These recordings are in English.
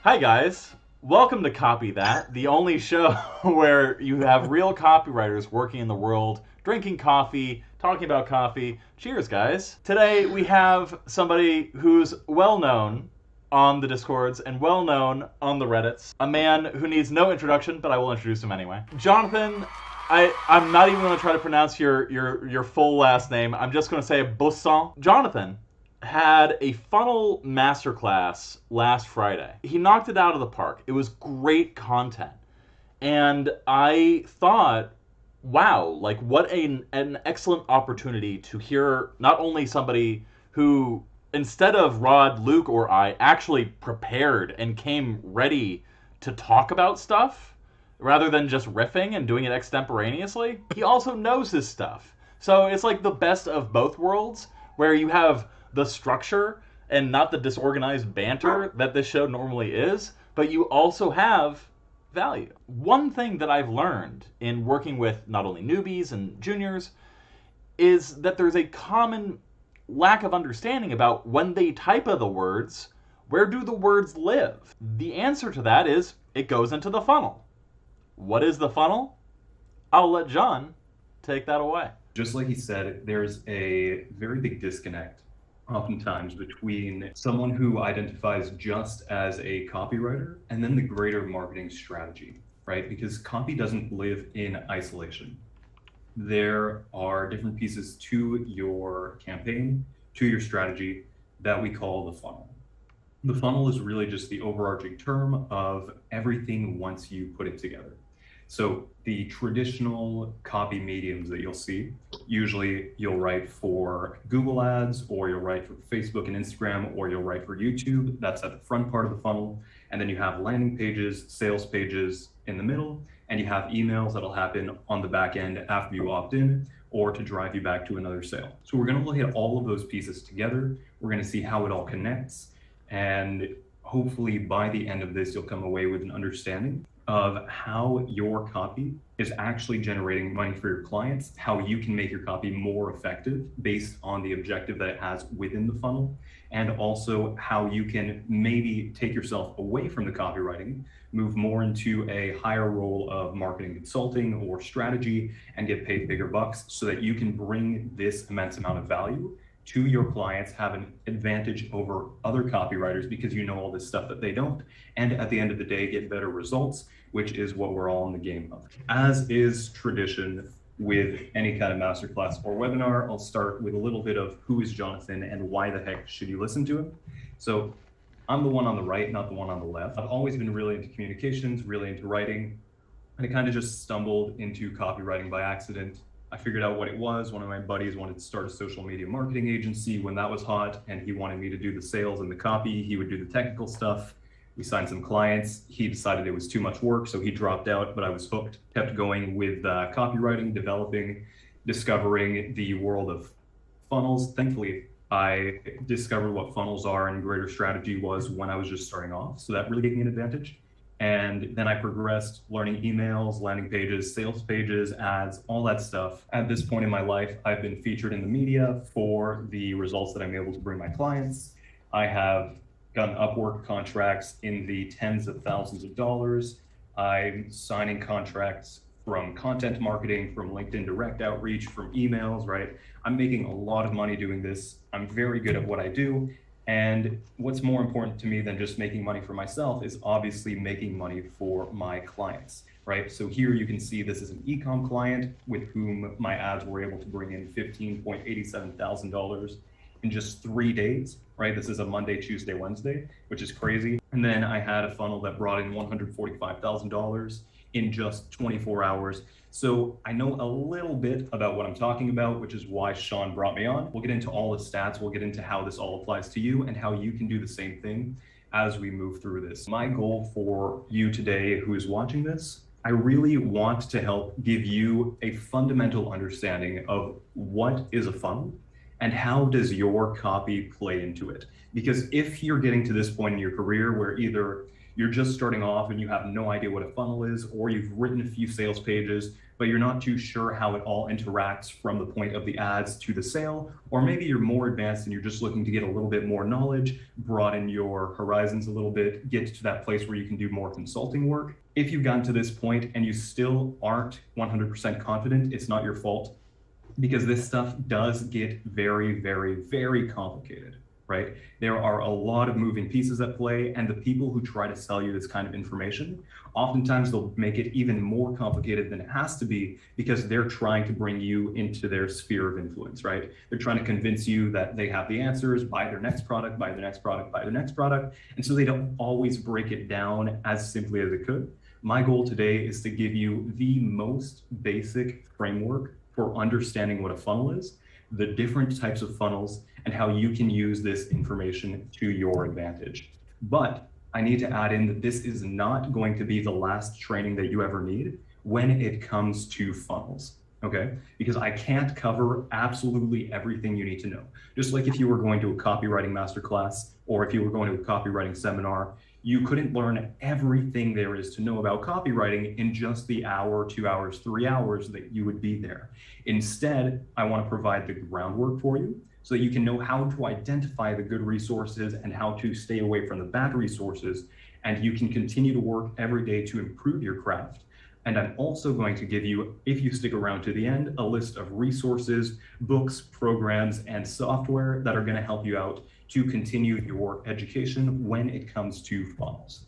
Hi guys, welcome to Copy That, the only show where you have real copywriters working in the world, drinking coffee, talking about coffee. Cheers, guys. Today we have somebody who's well known on the Discords and well known on the Reddits. A man who needs no introduction, but I will introduce him anyway. Jonathan, I'm not even going to try to pronounce your full last name. I'm just going to say Busson. Jonathan had a funnel masterclass last Friday. He knocked it out of the park. It was great content. And I thought, wow, like what an excellent opportunity to hear not only somebody who, instead of Rod, Luke, or I, actually prepared and came ready to talk about stuff rather than just riffing and doing it extemporaneously. He also knows his stuff. So it's like the best of both worlds, where you have the structure and not the disorganized banter that this show normally is, but you also have value. One thing that I've learned in working with not only newbies and juniors is that there's a common lack of understanding about when they type of the words, where do the words live? The answer to that is it goes into the funnel. What is the funnel? I'll let John take that away. Just like he said, there's a very big disconnect oftentimes between someone who identifies just as a copywriter and then the greater marketing strategy, right? Because copy doesn't live in isolation. There are different pieces to your campaign, to your strategy that we call the funnel. The funnel is really just the overarching term of everything once you put it together. So the traditional copy mediums that you'll see, usually you'll write for Google Ads, or you'll write for Facebook and Instagram, or you'll write for YouTube. That's at the front part of the funnel. And then you have landing pages, sales pages in the middle, and you have emails that'll happen on the back end after you opt in, or to drive you back to another sale. So we're going to look at all of those pieces together. We're going to see how it all connects. And hopefully by the end of this, you'll come away with an understanding of how your copy is actually generating money for your clients, how you can make your copy more effective based on the objective that it has within the funnel, and also how you can maybe take yourself away from the copywriting, move more into a higher role of marketing consulting or strategy, and get paid bigger bucks so that you can bring this immense amount of value to your clients, have an advantage over other copywriters because you know all this stuff that they don't, and at the end of the day get better results, which is what we're all in the game of. As is tradition with any kind of masterclass or webinar, I'll start with a little bit of who is Jonathan and why the heck should you listen to him. So I'm the one on the right, not the one on the left. I've always been really into communications, really into writing, and I kind of just stumbled into copywriting by accident. I figured out what it was. One of my buddies wanted to start a social media marketing agency when that was hot, and he wanted me to do the sales and the copy. He would do the technical stuff. We signed some clients. He decided it was too much work, so he dropped out, but I was hooked. Kept going with copywriting, developing, discovering the world of funnels. Thankfully, I discovered what funnels are and greater strategy was when I was just starting off. So that really gave me an advantage. And then I progressed learning emails, landing pages, sales pages, ads, all that stuff. At this point in my life, I've been featured in the media for the results that I'm able to bring my clients. I have gotten Upwork contracts in the tens of thousands of dollars. I'm signing contracts from content marketing, from LinkedIn direct outreach, from emails, right? I'm making a lot of money doing this. I'm very good at what I do. And what's more important to me than just making money for myself is obviously making money for my clients, right? So here you can see this is an e-com client with whom my ads were able to bring in $15,87,000 in just 3 days, right? This is a Monday, Tuesday, Wednesday, which is crazy. And then I had a funnel that brought in $145,000 in just 24 hours. So I know a little bit about what I'm talking about, which is why Sean brought me on. We'll get into all the stats. We'll get into how this all applies to you and how you can do the same thing as we move through this. My goal for you today who is watching this, I really want to help give you a fundamental understanding of what is a funnel and how does your copy play into it. Because if you're getting to this point in your career where either you're just starting off and you have no idea what a funnel is, or you've written a few sales pages, but you're not too sure how it all interacts from the point of the ads to the sale, or maybe you're more advanced and you're just looking to get a little bit more knowledge, broaden your horizons a little bit, get to that place where you can do more consulting work. If you've gotten to this point and you still aren't 100% confident, it's not your fault, because this stuff does get very, very, very complicated, right? There are a lot of moving pieces at play, and the people who try to sell you this kind of information, oftentimes they'll make it even more complicated than it has to be, because they're trying to bring you into their sphere of influence, right? They're trying to convince you that they have the answers, buy their next product, buy their next product, buy their next product. And so they don't always break it down as simply as it could. My goal today is to give you the most basic framework for understanding what a funnel is, the different types of funnels, and how you can use this information to your advantage. But I need to add in that this is not going to be the last training that you ever need when it comes to funnels, okay? Because I can't cover absolutely everything you need to know. Just like if you were going to a copywriting masterclass, or if you were going to a copywriting seminar, you couldn't learn everything there is to know about copywriting in just the hour, 2 hours, 3 hours that you would be there. Instead, I want to provide the groundwork for you so that you can know how to identify the good resources and how to stay away from the bad resources. And you can continue to work every day to improve your craft. And I'm also going to give you, if you stick around to the end, a list of resources, books, programs, and software that are going to help you out to continue your education when it comes to funnels.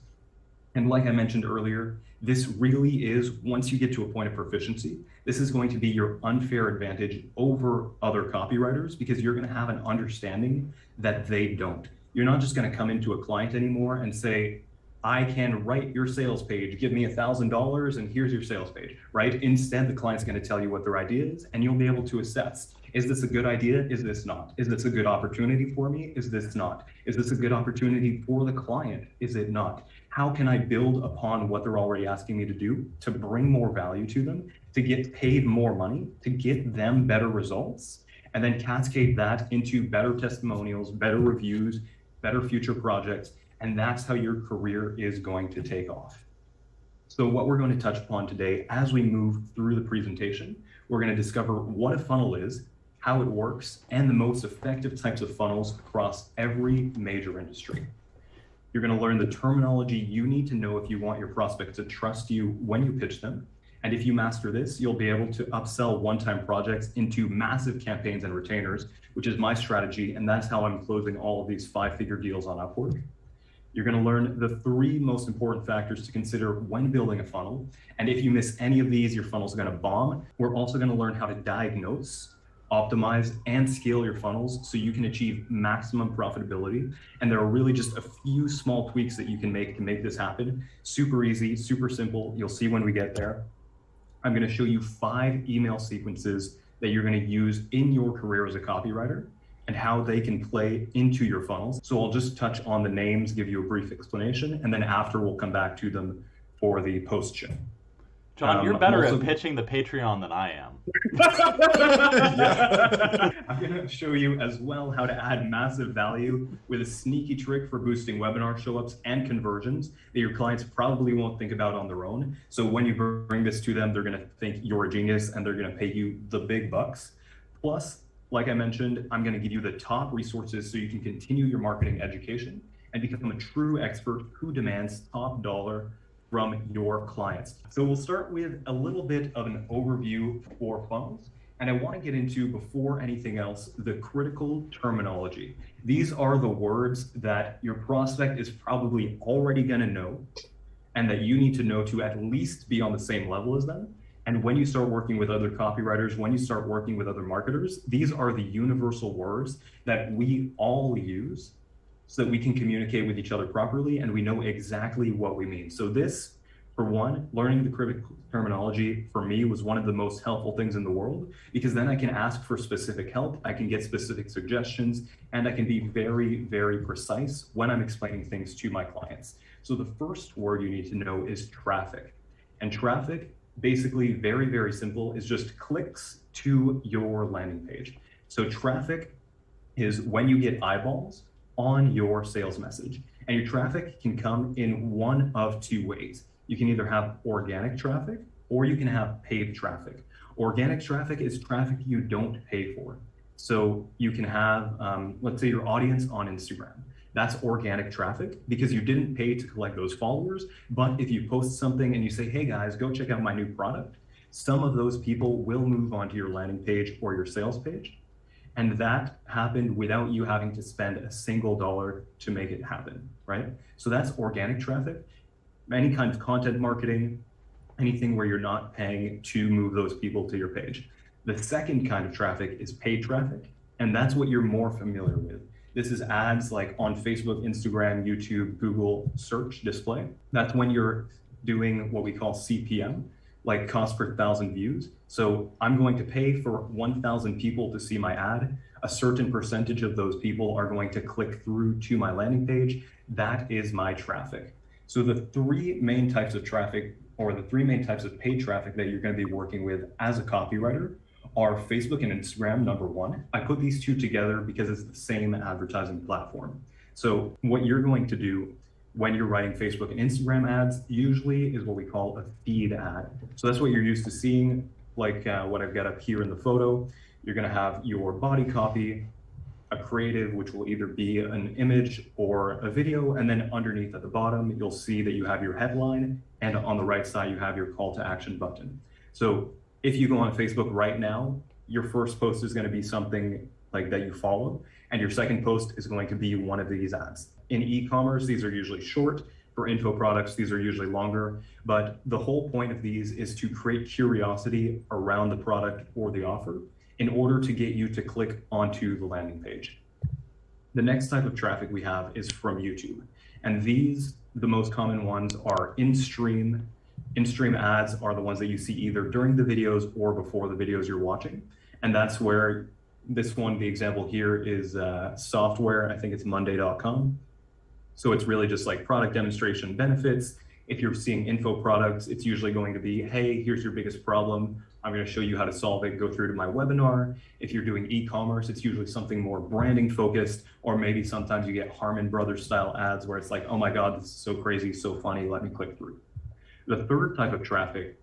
And like I mentioned earlier, this really is, once you get to a point of proficiency, this is going to be your unfair advantage over other copywriters, because you're going to have an understanding that they don't. You're not just going to come into a client anymore and say, I can write your sales page, give me $1,000 and here's your sales page, right? Instead, the client's going to tell you what their idea is, and you'll be able to assess. Is this a good idea? Is this not? Is this a good opportunity for me? Is this not? Is this a good opportunity for the client? Is it not? How can I build upon what they're already asking me to do to bring more value to them, to get paid more money, to get them better results, and then cascade that into better testimonials, better reviews, better future projects, and that's how your career is going to take off. So what we're going to touch upon today as we move through the presentation, we're going to discover what a funnel is, how it works, and the most effective types of funnels across every major industry. You're going to learn the terminology you need to know if you want your prospects to trust you when you pitch them. And if you master this, you'll be able to upsell one-time projects into massive campaigns and retainers, which is my strategy. And that's how I'm closing all of these 5-figure deals on Upwork. You're going to learn the 3 most important factors to consider when building a funnel. And if you miss any of these, your funnel's going to bomb. We're also going to learn how to diagnose, optimize, and scale your funnels so you can achieve maximum profitability. And there are really just a few small tweaks that you can make to make this happen. Super easy, super simple. You'll see when we get there. I'm going to show you 5 email sequences that you're going to use in your career as a copywriter, and how they can play into your funnels. So I'll just touch on the names, give you a brief explanation, and then after we'll come back to them for the post show. John, you're better at pitching the Patreon than I am. Yeah. I'm going to show you as well how to add massive value with a sneaky trick for boosting webinar show-ups and conversions that your clients probably won't think about on their own. So when you bring this to them, they're going to think you're a genius and they're going to pay you the big bucks. Plus, like I mentioned, I'm going to give you the top resources so you can continue your marketing education and become a true expert who demands top dollar from your clients. So we'll start with a little bit of an overview for funnels. And I want to get into, before anything else, the critical terminology. These are the words that your prospect is probably already going to know, and that you need to know to at least be on the same level as them. And when you start working with other copywriters, when you start working with other marketers, these are the universal words that we all use so that we can communicate with each other properly and we know exactly what we mean. So this, for one, learning the critical terminology for me was one of the most helpful things in the world, because then I can ask for specific help, I can get specific suggestions, and I can be very, very precise when I'm explaining things to my clients. So the first word you need to know is traffic. And traffic, basically very, very simple, is just clicks to your landing page. So traffic is when you get eyeballs on your sales message. And your traffic can come in one of two ways. You can either have organic traffic or you can have paid traffic. Organic traffic is traffic you don't pay for. So you can have, let's say your audience on Instagram. That's organic traffic because you didn't pay to collect those followers. But if you post something and you say, hey guys, go check out my new product, some of those people will move onto your landing page or your sales page. And that happened without you having to spend a single dollar to make it happen, right? So that's organic traffic. Any kind of content marketing, anything where you're not paying to move those people to your page. The second kind of traffic is paid traffic, and that's what you're more familiar with. This is ads like on Facebook, Instagram, YouTube, Google search display. That's when you're doing what we call CPM, like cost per 1,000 views. So I'm going to pay for 1,000 people to see my ad. A certain percentage of those people are going to click through to my landing page. That is my traffic. So the three main types of traffic, or the three main types of paid traffic that you're going to be working with as a copywriter, are Facebook and Instagram, number one. I put these two together because it's the same advertising platform. So what you're going to do when you're writing Facebook and Instagram ads usually is what we call a feed ad. So that's what you're used to seeing, like what I've got up here in the photo. You're going to have your body copy, a creative, which will either be an image or a video, and then underneath at the bottom, you'll see that you have your headline, and on the right side, you have your call to action button. So if you go on Facebook right now, your first post is going to be something like that you follow, and your second post is going to be one of these ads. In e-commerce, these are usually short. For info products, these are usually longer, but the whole point of these is to create curiosity around the product or the offer in order to get you to click onto the landing page. The next type of traffic we have is from YouTube. And these, the most common ones are in-stream. In-stream ads are the ones that you see either during the videos or before the videos you're watching. And that's where this one, the example here is software. I think it's monday.com. So it's really just like product demonstration benefits. If you're seeing info products, it's usually going to be, hey, here's your biggest problem. I'm going to show you how to solve it, go through to my webinar. If you're doing e-commerce, it's usually something more branding focused, or maybe sometimes you get Harmon Brothers style ads where it's like, oh my God, this is so crazy, so funny, let me click through. The third type of traffic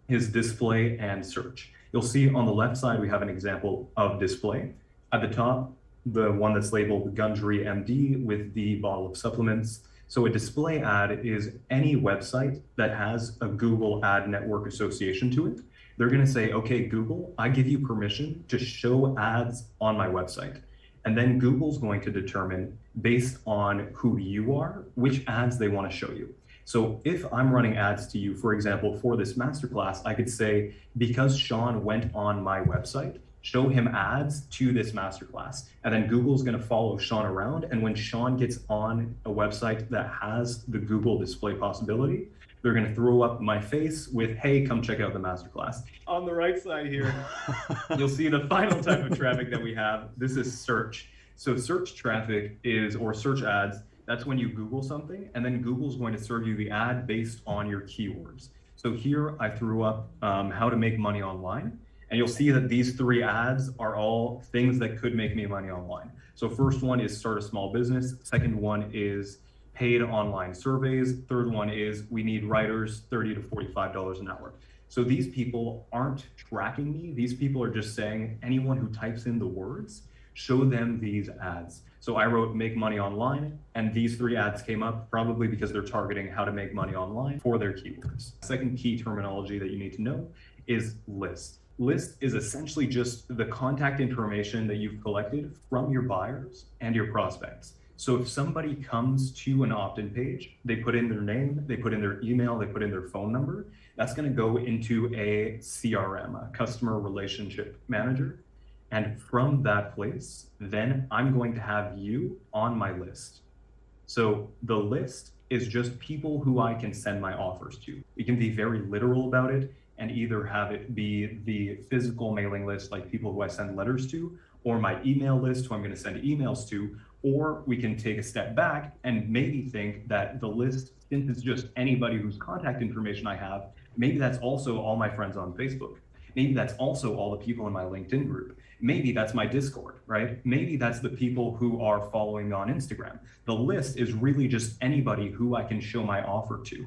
is display and search. You'll see on the left side, we have an example of display. At the top, the one that's labeled Gundry MD with the bottle of supplements. So a display ad is any website that has a Google Ad Network association to it. They're going to say, okay, Google, I give you permission to show ads on my website. And then Google's going to determine, based on who you are, which ads they want to show you. So if I'm running ads to you, for example, for this masterclass, I could say, because Sean went on my website, show him ads to this masterclass. And then Google's going to follow Sean around. And when Sean gets on a website that has the Google display possibility, they're going to throw up my face with, hey, come check out the masterclass. On the right side here, you'll see the final type of traffic that we have. This is search. So search traffic is, or search ads, that's when you Google something, and then Google's going to serve you the ad based on your keywords. So here I threw up how to make money online. And you'll see that these three ads are all things that could make me money online. So first one is start a small business. Second one is paid online surveys. Third one is we need writers, $30 to $45 an hour. So these people aren't tracking me. These people are just saying anyone who types in the words, show them these ads. So I wrote make money online, and these three ads came up probably because they're targeting how to make money online for their keywords. Second key terminology that you need to know is list. List is essentially just the contact information that you've collected from your buyers and your prospects. So if somebody comes to an opt-in page, they put in their name, they put in their email, they put in their phone number, that's going to go into a CRM, a customer relationship manager. And from that place, then I'm going to have you on my list. So the list is just people who I can send my offers to. We can be very literal about it and either have it be the physical mailing list, like people who I send letters to, or my email list who I'm going to send emails to, or we can take a step back and maybe think that the list, since it's just anybody whose contact information I have, maybe that's also all my friends on Facebook. Maybe that's also all the people in my LinkedIn group. Maybe that's my Discord, right? Maybe that's the people who are following me on Instagram. The list is really just anybody who I can show my offer to.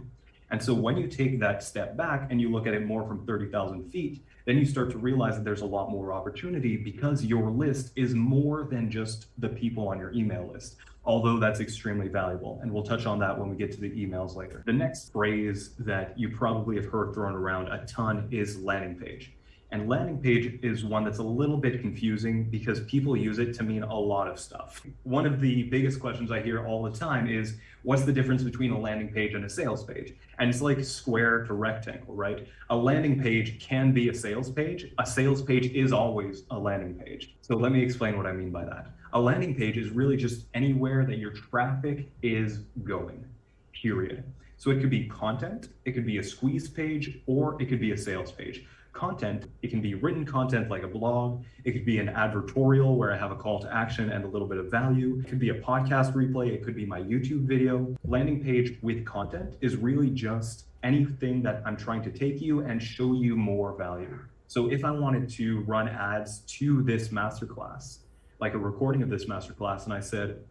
And so when you take that step back and you look at it more from 30,000 feet, then you start to realize that there's a lot more opportunity because your list is more than just the people on your email list, although that's extremely valuable. And we'll touch on that when we get to the emails later. The next phrase that you probably have heard thrown around a ton is landing page. And landing page is one that's a little bit confusing because people use it to mean a lot of stuff. One of the biggest questions I hear all the time is, what's the difference between a landing page and a sales page? And it's like square to rectangle, right? A landing page can be a sales page. A sales page is always a landing page. So let me explain what I mean by that. A landing page is really just anywhere that your traffic is going, period. So it could be content, it could be a squeeze page, or it could be a sales page. Content, it can be written content like a blog. It could be an advertorial where I have a call to action and a little bit of value. It could be a podcast replay. It could be my YouTube video. Landing page with content is really just anything that I'm trying to take you and show you more value. So if I wanted to run ads to this masterclass, like a recording of this masterclass, and I said,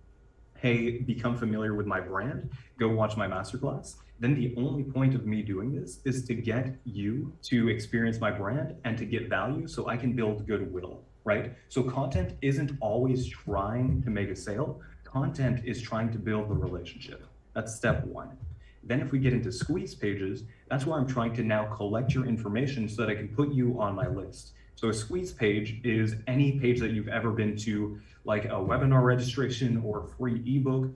hey, become familiar with my brand, go watch my masterclass, then the only point of me doing this is to get you to experience my brand and to get value so I can build goodwill, right? So content isn't always trying to make a sale. Content is trying to build the relationship. That's step one. Then if we get into squeeze pages, that's where I'm trying to now collect your information so that I can put you on my list. So a squeeze page is any page that you've ever been to, like a webinar registration or a free ebook,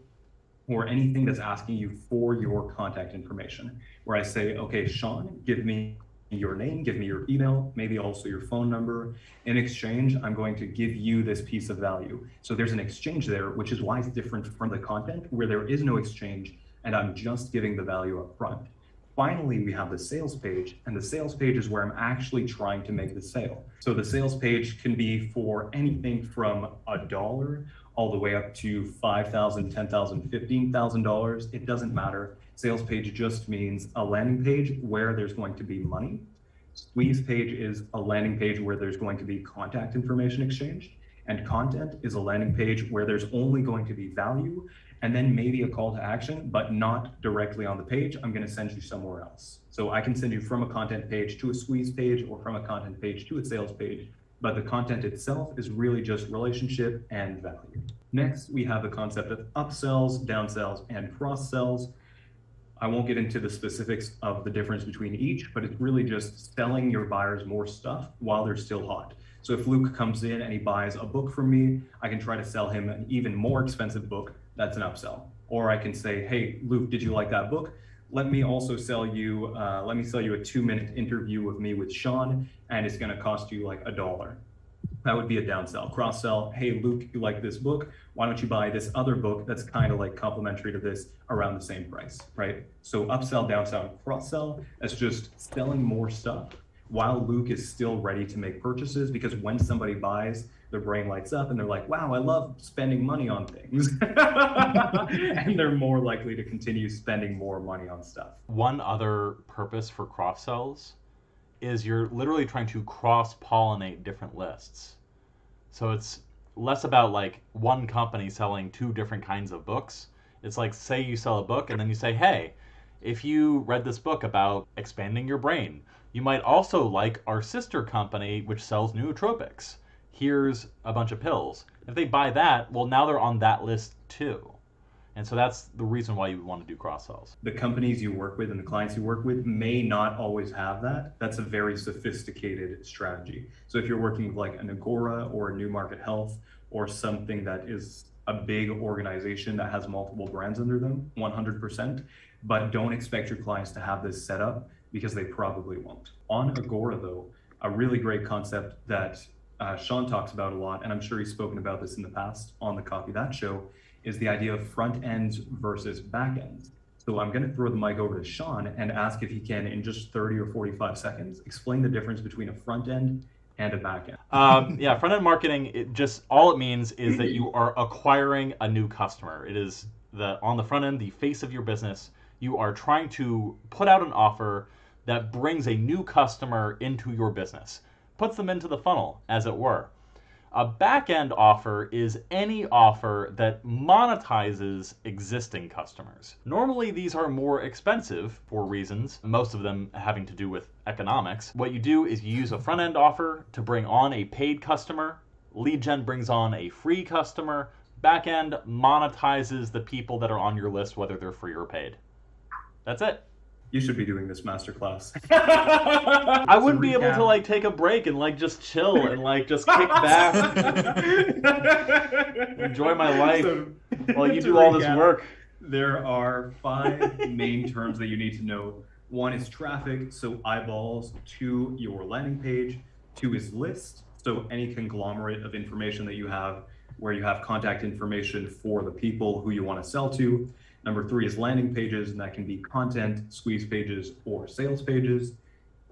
or anything that's asking you for your contact information, where I say, okay, Sean, give me your name, give me your email, maybe also your phone number. In exchange, I'm going to give you this piece of value. So there's an exchange there, which is why it's different from the content where there is no exchange and I'm just giving the value up front. Finally, we have the sales page, and the sales page is where I'm actually trying to make the sale. So the sales page can be for anything from $1 all the way up to $5,000, $10,000, $15,000. It doesn't matter. Sales page just means a landing page where there's going to be money. Squeeze page is a landing page where there's going to be contact information exchanged. And content is a landing page where there's only going to be value and then maybe a call to action, but not directly on the page. I'm going to send you somewhere else. So I can send you from a content page to a squeeze page or from a content page to a sales page. But the content itself is really just relationship and value. Next, we have the concept of upsells, downsells, and cross-sells. I won't get into the specifics of the difference between each, but it's really just selling your buyers more stuff while they're still hot. So if Luke comes in and he buys a book from me, I can try to sell him an even more expensive book. That's an upsell. Or I can say, hey, Luke, did you like that book? Let me also sell you, a 2-minute interview with me with Sean, and it's gonna cost you like $1. That would be a downsell. Cross-sell, hey, Luke, you like this book? Why don't you buy this other book that's kind of like complementary to this around the same price, right? So upsell, downsell, and cross-sell, that's just selling more stuff while Luke is still ready to make purchases, because when somebody buys, their brain lights up and they're like, wow, I love spending money on things. And they're more likely to continue spending more money on stuff. One other purpose for cross-sells is you're literally trying to cross-pollinate different lists. So it's less about like one company selling 2 different kinds of books. It's like, say you sell a book and then you say, hey, if you read this book about expanding your brain, you might also like our sister company, which sells nootropics. Here's a bunch of pills. If they buy that, well, now they're on that list too. And so that's the reason why you want to do cross-sells. The companies you work with and the clients you work with may not always have that. That's a very sophisticated strategy. So if you're working with like an Agora or a New Market Health or something that is a big organization that has multiple brands under them, 100%, but don't expect your clients to have this set up because they probably won't. On Agora though, a really great concept that Sean talks about a lot, and I'm sure he's spoken about this in the past on the Copy That show, is the idea of front ends versus back ends. So I'm going to throw the mic over to Sean and ask if he can, in just 30 or 45 seconds, explain the difference between a front end and a back end. Yeah, front end marketing, all it means is that you are acquiring a new customer. It is on the front end, the face of your business. You are trying to put out an offer that brings a new customer into your business. puts them into the funnel, as it were. A back-end offer is any offer that monetizes existing customers. Normally, these are more expensive for reasons, most of them having to do with economics. What you do is you use a front-end offer to bring on a paid customer. Lead gen brings on a free customer. Back-end monetizes the people that are on your list, whether they're free or paid. That's it. You should be doing this masterclass. I wouldn't be able to like take a break and like just chill and like just kick back, enjoy my life while you do all this work. There are 5 main terms that you need to know. 1 is traffic, so eyeballs to your landing page. 2 is list, so any conglomerate of information that you have where you have contact information for the people who you want to sell to. Number 3 is landing pages, and that can be content, squeeze pages, or sales pages.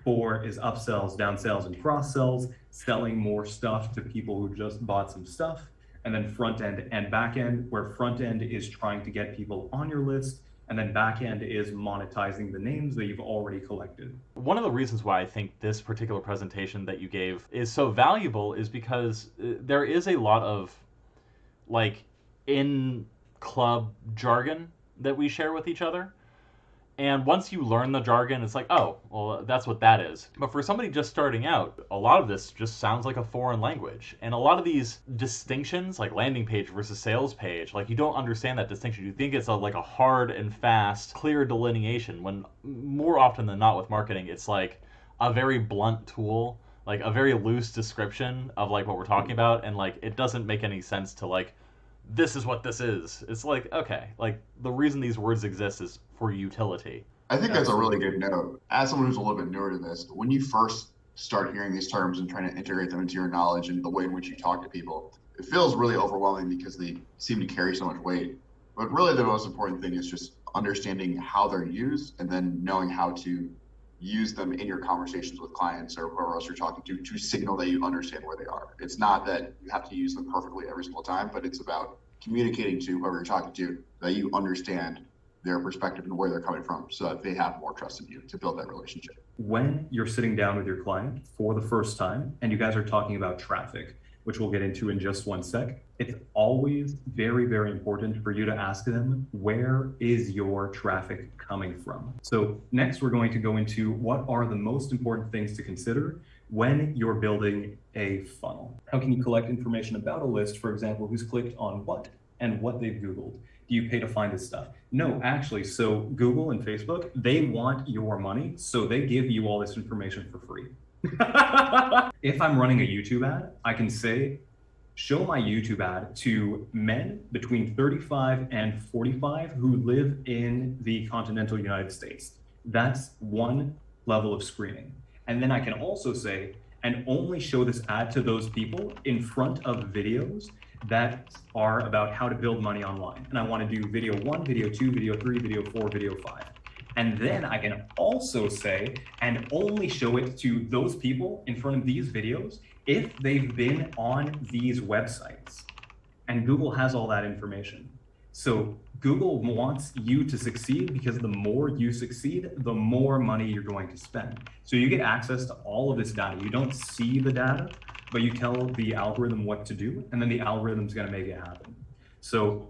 4 is upsells, downsells, and cross sells, selling more stuff to people who just bought some stuff. And then front end and back end, where front end is trying to get people on your list, and then back end is monetizing the names that you've already collected. One of the reasons why I think this particular presentation that you gave is so valuable is because there is a lot of like in club jargon that we share with each other. And once you learn the jargon, it's like, oh, well, that's what that is. But for somebody just starting out, a lot of this just sounds like a foreign language. And a lot of these distinctions, like landing page versus sales page, like you don't understand that distinction. You think it's like a hard and fast, clear delineation, when more often than not with marketing, it's like a very blunt tool, like a very loose description of like what we're talking about. And like, it doesn't make any sense to like, this is what this is. It's like, okay, like the reason these words exist is for utility. I think that's a really good note. As someone who's a little bit newer to this, when you first start hearing these terms and trying to integrate them into your knowledge and the way in which you talk to people, it feels really overwhelming because they seem to carry so much weight. But really the most important thing is just understanding how they're used and then knowing how to use them in your conversations with clients or whoever else you're talking to signal that you understand where they are. It's not that you have to use them perfectly every single time, but it's about communicating to whoever you're talking to that you understand their perspective and where they're coming from so that they have more trust in you to build that relationship. When you're sitting down with your client for the first time and you guys are talking about traffic, which we'll get into in just one sec, it's always very, very important for you to ask them, where is your traffic coming from? So next we're going to go into what are the most important things to consider when you're building a funnel. How can you collect information about a list, for example, who's clicked on what and what they've Googled? Do you pay to find this stuff? No, actually, so Google and Facebook, they want your money, so they give you all this information for free. If I'm running a YouTube ad, I can say, show my YouTube ad to men between 35 and 45 who live in the continental United States. That's one level of screening. And then I can also say, and only show this ad to those people in front of videos that are about how to build money online. And I want to do video 1, video 2, video 3, video 4, video 5. And then I can also say, and only show it to those people in front of these videos if they've been on these websites. And Google has all that information. So Google wants you to succeed because the more you succeed, the more money you're going to spend. So you get access to all of this data. You don't see the data, but you tell the algorithm what to do, and then the algorithm's going to make it happen. So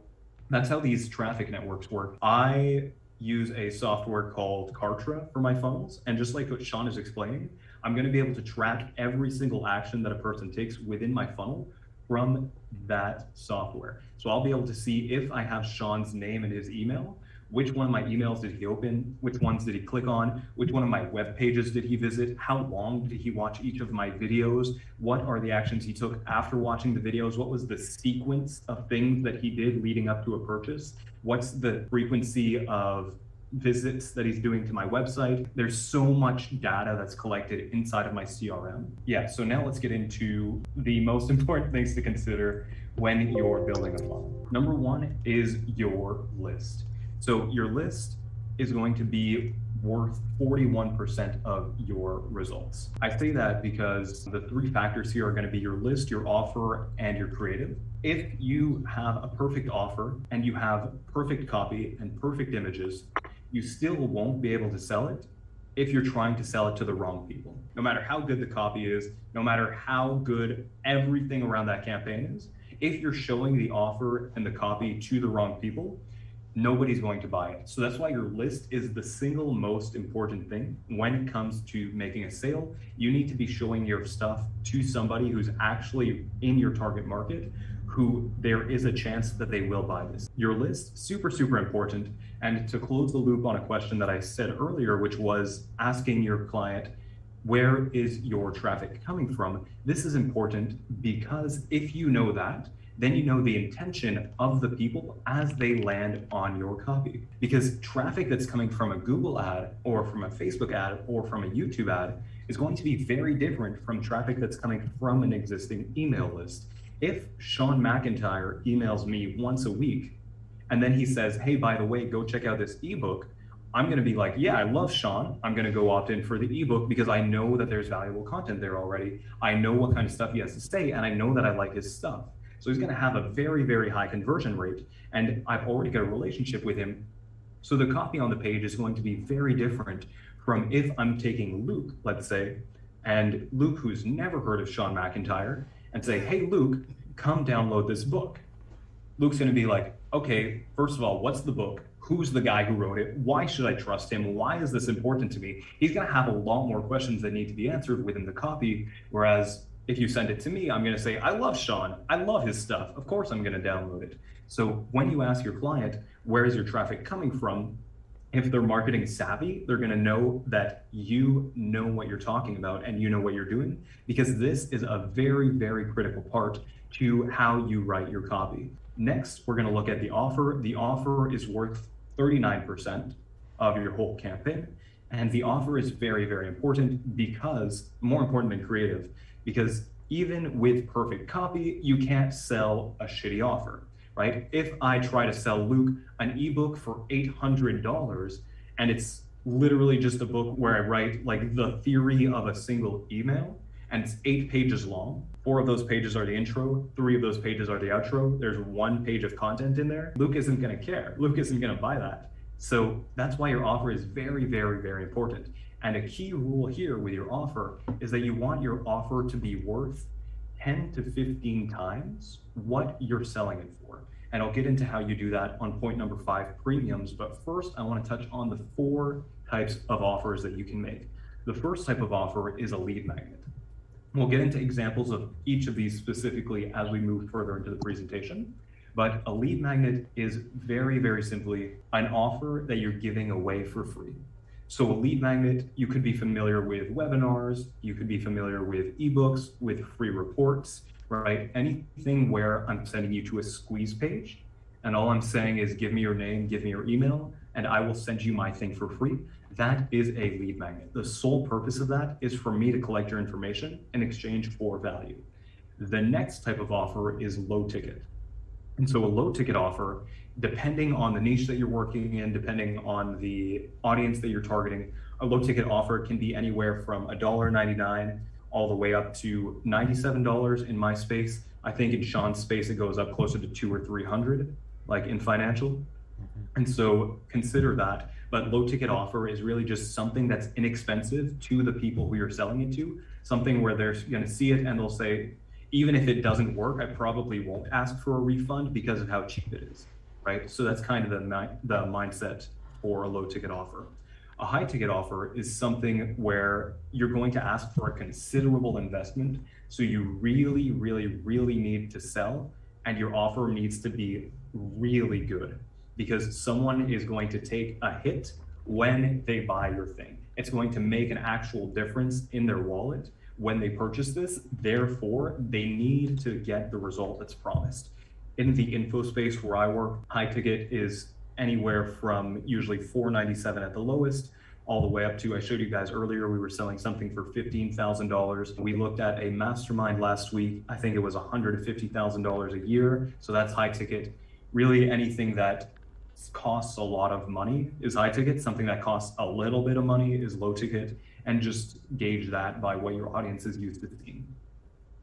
that's how these traffic networks work. I use a software called Kartra for my funnels. And just like what Sean is explaining, I'm going to be able to track every single action that a person takes within my funnel from that software. So I'll be able to see if I have Sean's name and his email, which one of my emails did he open, which ones did he click on, which one of my web pages did he visit, how long did he watch each of my videos, what are the actions he took after watching the videos, what was the sequence of things that he did leading up to a purchase, what's the frequency of visits that he's doing to my website. There's so much data that's collected inside of my CRM. Yeah, so now let's get into the most important things to consider when you're building a funnel. Number 1 is your list. So your list is going to be worth 41% of your results. I say that because the 3 factors here are going to be your list, your offer, and your creative. If you have a perfect offer and you have perfect copy and perfect images, you still won't be able to sell it if you're trying to sell it to the wrong people. No matter how good the copy is, no matter how good everything around that campaign is, if you're showing the offer and the copy to the wrong people, nobody's going to buy it. So that's why your list is the single most important thing when it comes to making a sale. You need to be showing your stuff to somebody who's actually in your target market, who there is a chance that they will buy this. Your list, super, super important. And to close the loop on a question that I said earlier, which was asking your client, where is your traffic coming from? This is important because if you know that, then you know the intention of the people as they land on your copy. Because traffic that's coming from a Google ad or from a Facebook ad or from a YouTube ad is going to be very different from traffic that's coming from an existing email list. If Sean MacIntyre emails me once a week, and then he says, hey, by the way, go check out this ebook, I'm going to be like, yeah, I love Sean. I'm going to go opt in for the ebook because I know that there's valuable content there already. I know what kind of stuff he has to say, and I know that I like his stuff. So he's going to have a very, very high conversion rate, and I've already got a relationship with him. So the copy on the page is going to be very different from if I'm taking Luke, let's say, and Luke, who's never heard of Sean MacIntyre, and say, hey, Luke, come download this book. Luke's going to be like, okay, first of all, what's the book? Who's the guy who wrote it? Why should I trust him? Why is this important to me? He's going to have a lot more questions that need to be answered within the copy. Whereas if you send it to me, I'm going to say, I love Sean. I love his stuff. Of course, I'm going to download it. So when you ask your client, where is your traffic coming from? If they're marketing savvy, they're going to know that you know what you're talking about and you know what you're doing, because this is a very, very critical part to how you write your copy. Next, we're going to look at the offer. The offer is worth 39% of your whole campaign. And the offer is very, very important because, more important than creative, because even with perfect copy, you can't sell a shitty offer, right? If I try to sell Luke an ebook for $800 and it's literally just a book where I write like the theory of a single email, and it's 8 pages long. 4 of those pages are the intro, 3 of those pages are the outro. There's 1 page of content in there. Luke isn't going to care. Luke isn't going to buy that. So that's why your offer is very, very, very important. And a key rule here with your offer is that you want your offer to be worth 10 to 15 times what you're selling it for. And I'll get into how you do that on point number 5, premiums. But first, I want to touch on the 4 types of offers that you can make. The first type of offer is a lead magnet. We'll get into examples of each of these specifically as we move further into the presentation. But a lead magnet is very, very simply an offer that you're giving away for free. So a lead magnet, you could be familiar with webinars, you could be familiar with ebooks, with free reports, right? Anything where I'm sending you to a squeeze page, and all I'm saying is give me your name, give me your email, and I will send you my thing for free. That is a lead magnet. The sole purpose of that is for me to collect your information in exchange for value. The next type of offer is low ticket. And so a low ticket offer, depending on the niche that you're working in, depending on the audience that you're targeting, a low ticket offer can be anywhere from $1.99 all the way up to $97 in my space. I think in Sean's space, it goes up closer to $200 or $300, like in financial. And so consider that. But low ticket offer is really just something that's inexpensive to the people who you're selling it to, something where they're going to see it and they'll say, even if it doesn't work, I probably won't ask for a refund because of how cheap it is, right? So that's kind of the mindset for a low ticket offer. A high ticket offer is something where you're going to ask for a considerable investment. So you really, really, really need to sell, and your offer needs to be really good, because someone is going to take a hit when they buy your thing. It's going to make an actual difference in their wallet when they purchase this. Therefore, they need to get the result that's promised. In the info space where I work, high ticket is anywhere from usually $497 at the lowest, all the way up to, I showed you guys earlier, we were selling something for $15,000. We looked at a mastermind last week. I think it was $150,000 a year. So that's high ticket. Really anything that costs a lot of money is high ticket. Something that costs a little bit of money is low ticket, and just gauge that by what your audience is used to seeing.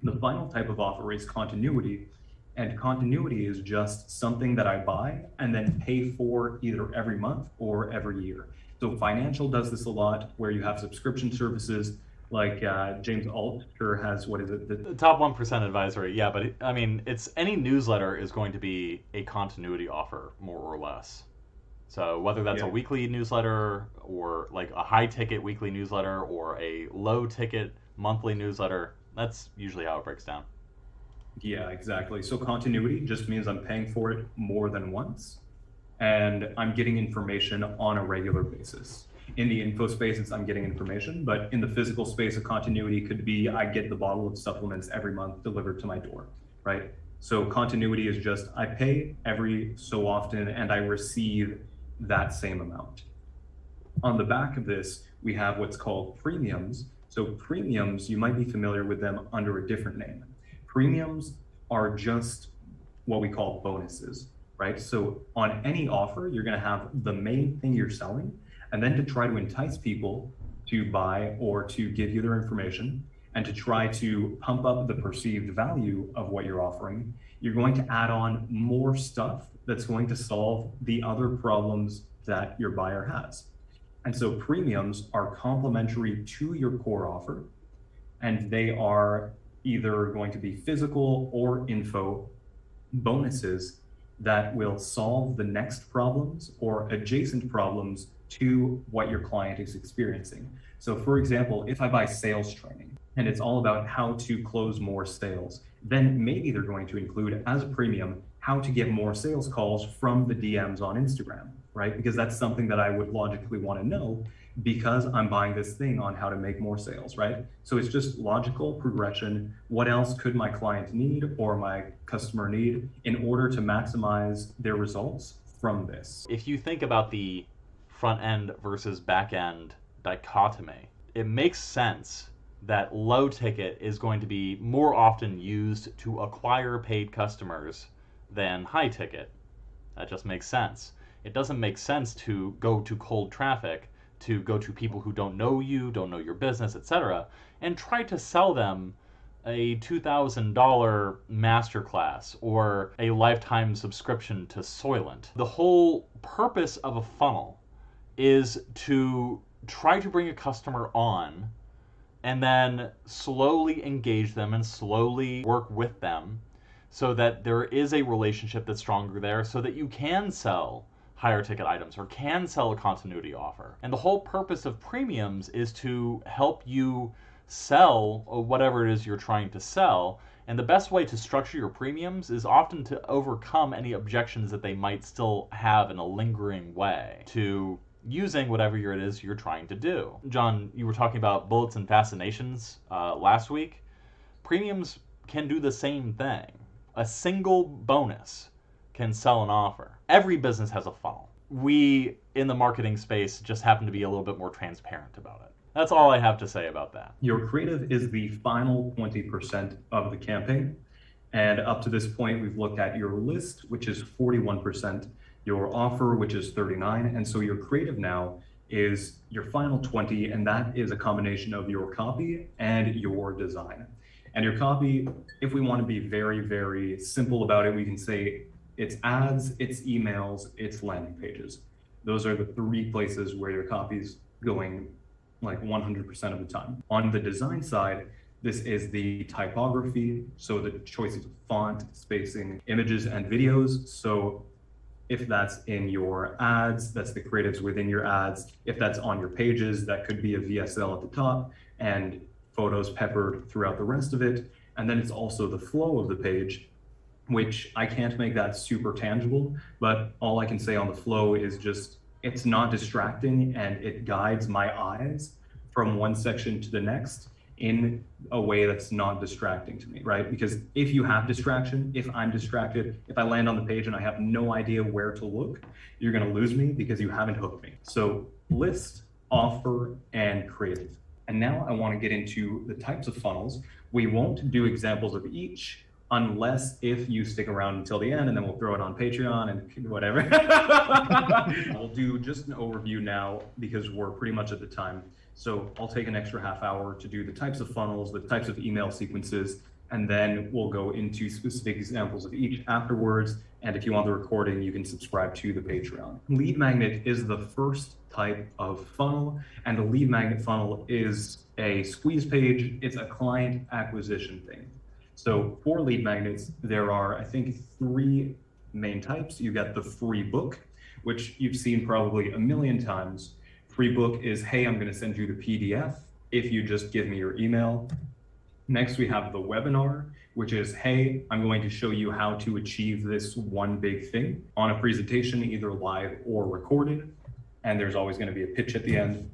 The final type of offer is continuity. And continuity is just something that I buy and then pay for either every month or every year. So financial does this a lot, where you have subscription services like James Altucher has, what is it? The top 1% advisory, yeah, but I mean, it's any newsletter is going to be a continuity offer, more or less. So whether that's a weekly newsletter or like a high ticket weekly newsletter or a low ticket monthly newsletter, that's usually how it breaks down. Yeah, exactly. So continuity just means I'm paying for it more than once, and I'm getting information on a regular basis. In the info space, I'm getting information, but in the physical space, a continuity could be I get the bottle of supplements every month delivered to my door, right? So continuity is just I pay every so often and I receive that same amount. On the back of this, we have what's called premiums. So premiums, you might be familiar with them under a different name. Premiums are just what we call bonuses, right? So on any offer, you're going to have the main thing you're selling, and then to try to entice people to buy or to give you their information and to try to pump up the perceived value of what you're offering, you're going to add on more stuff that's going to solve the other problems that your buyer has. And so premiums are complementary to your core offer, and they are either going to be physical or info bonuses that will solve the next problems or adjacent problems to what your client is experiencing. So for example, if I buy sales training and it's all about how to close more sales, then maybe they're going to include as a premium how to get more sales calls from the DMs on Instagram, right? Because that's something that I would logically want to know because I'm buying this thing on how to make more sales, right? So it's just logical progression. What else could my client need or my customer need in order to maximize their results from this? If you think about the front end versus back end dichotomy, it makes sense that low ticket is going to be more often used to acquire paid customers than high ticket. That just makes sense. It doesn't make sense to go to cold traffic, to go to people who don't know you, don't know your business, etc., and try to sell them a $2,000 masterclass or a lifetime subscription to Soylent. The whole purpose of a funnel is to try to bring a customer on and then slowly engage them and slowly work with them so that there is a relationship that's stronger there so that you can sell higher ticket items or can sell a continuity offer. And the whole purpose of premiums is to help you sell whatever it is you're trying to sell. And the best way to structure your premiums is often to overcome any objections that they might still have in a lingering way to using whatever it is you're trying to do. John, you were talking about bullets and fascinations last week. Premiums can do the same thing. A single bonus can sell an offer. Every business has a funnel. We, in the marketing space, just happen to be a little bit more transparent about it. That's all I have to say about that. Your creative is the final 20% of the campaign. And up to this point, we've looked at your list, which is 41%, your offer, which is 39%. And so your creative now is your final 20%, and that is a combination of your copy and your design. And your copy, if we want to be very, very simple about it, we can say it's ads, it's emails, it's landing pages. Those are the three places where your copy is going like 100% of the time. On the design side, this is the typography, so the choices of font, spacing, images, and videos. So if that's in your ads, that's the creatives within your ads. If that's on your pages, that could be a VSL at the top and photos peppered throughout the rest of it. And then it's also the flow of the page, which I can't make that super tangible, but all I can say on the flow is just, it's not distracting and it guides my eyes from one section to the next in a way that's not distracting to me, right? Because if you have distraction, if I'm distracted, if I land on the page and I have no idea where to look, you're gonna lose me because you haven't hooked me. So list, offer, and creative. And now I wanna get into the types of funnels. We won't do examples of each unless if you stick around until the end, and then we'll throw it on Patreon and whatever. We'll do just an overview now because we're pretty much at the time. So I'll take an extra half hour to do the types of funnels, the types of email sequences, and then we'll go into specific examples of each afterwards. And if you want the recording, you can subscribe to the Patreon. Lead magnet is the first type of funnel, and a lead magnet funnel is a squeeze page. It's a client acquisition thing. So for lead magnets, there are, I think, 3 main types. You got the free book, which you've seen probably a million times. Free book is, hey, I'm going to send you the PDF if you just give me your email. Next, we have the webinar, which is, hey, I'm going to show you how to achieve this one big thing on a presentation, either live or recorded. And there's always going to be a pitch at the end.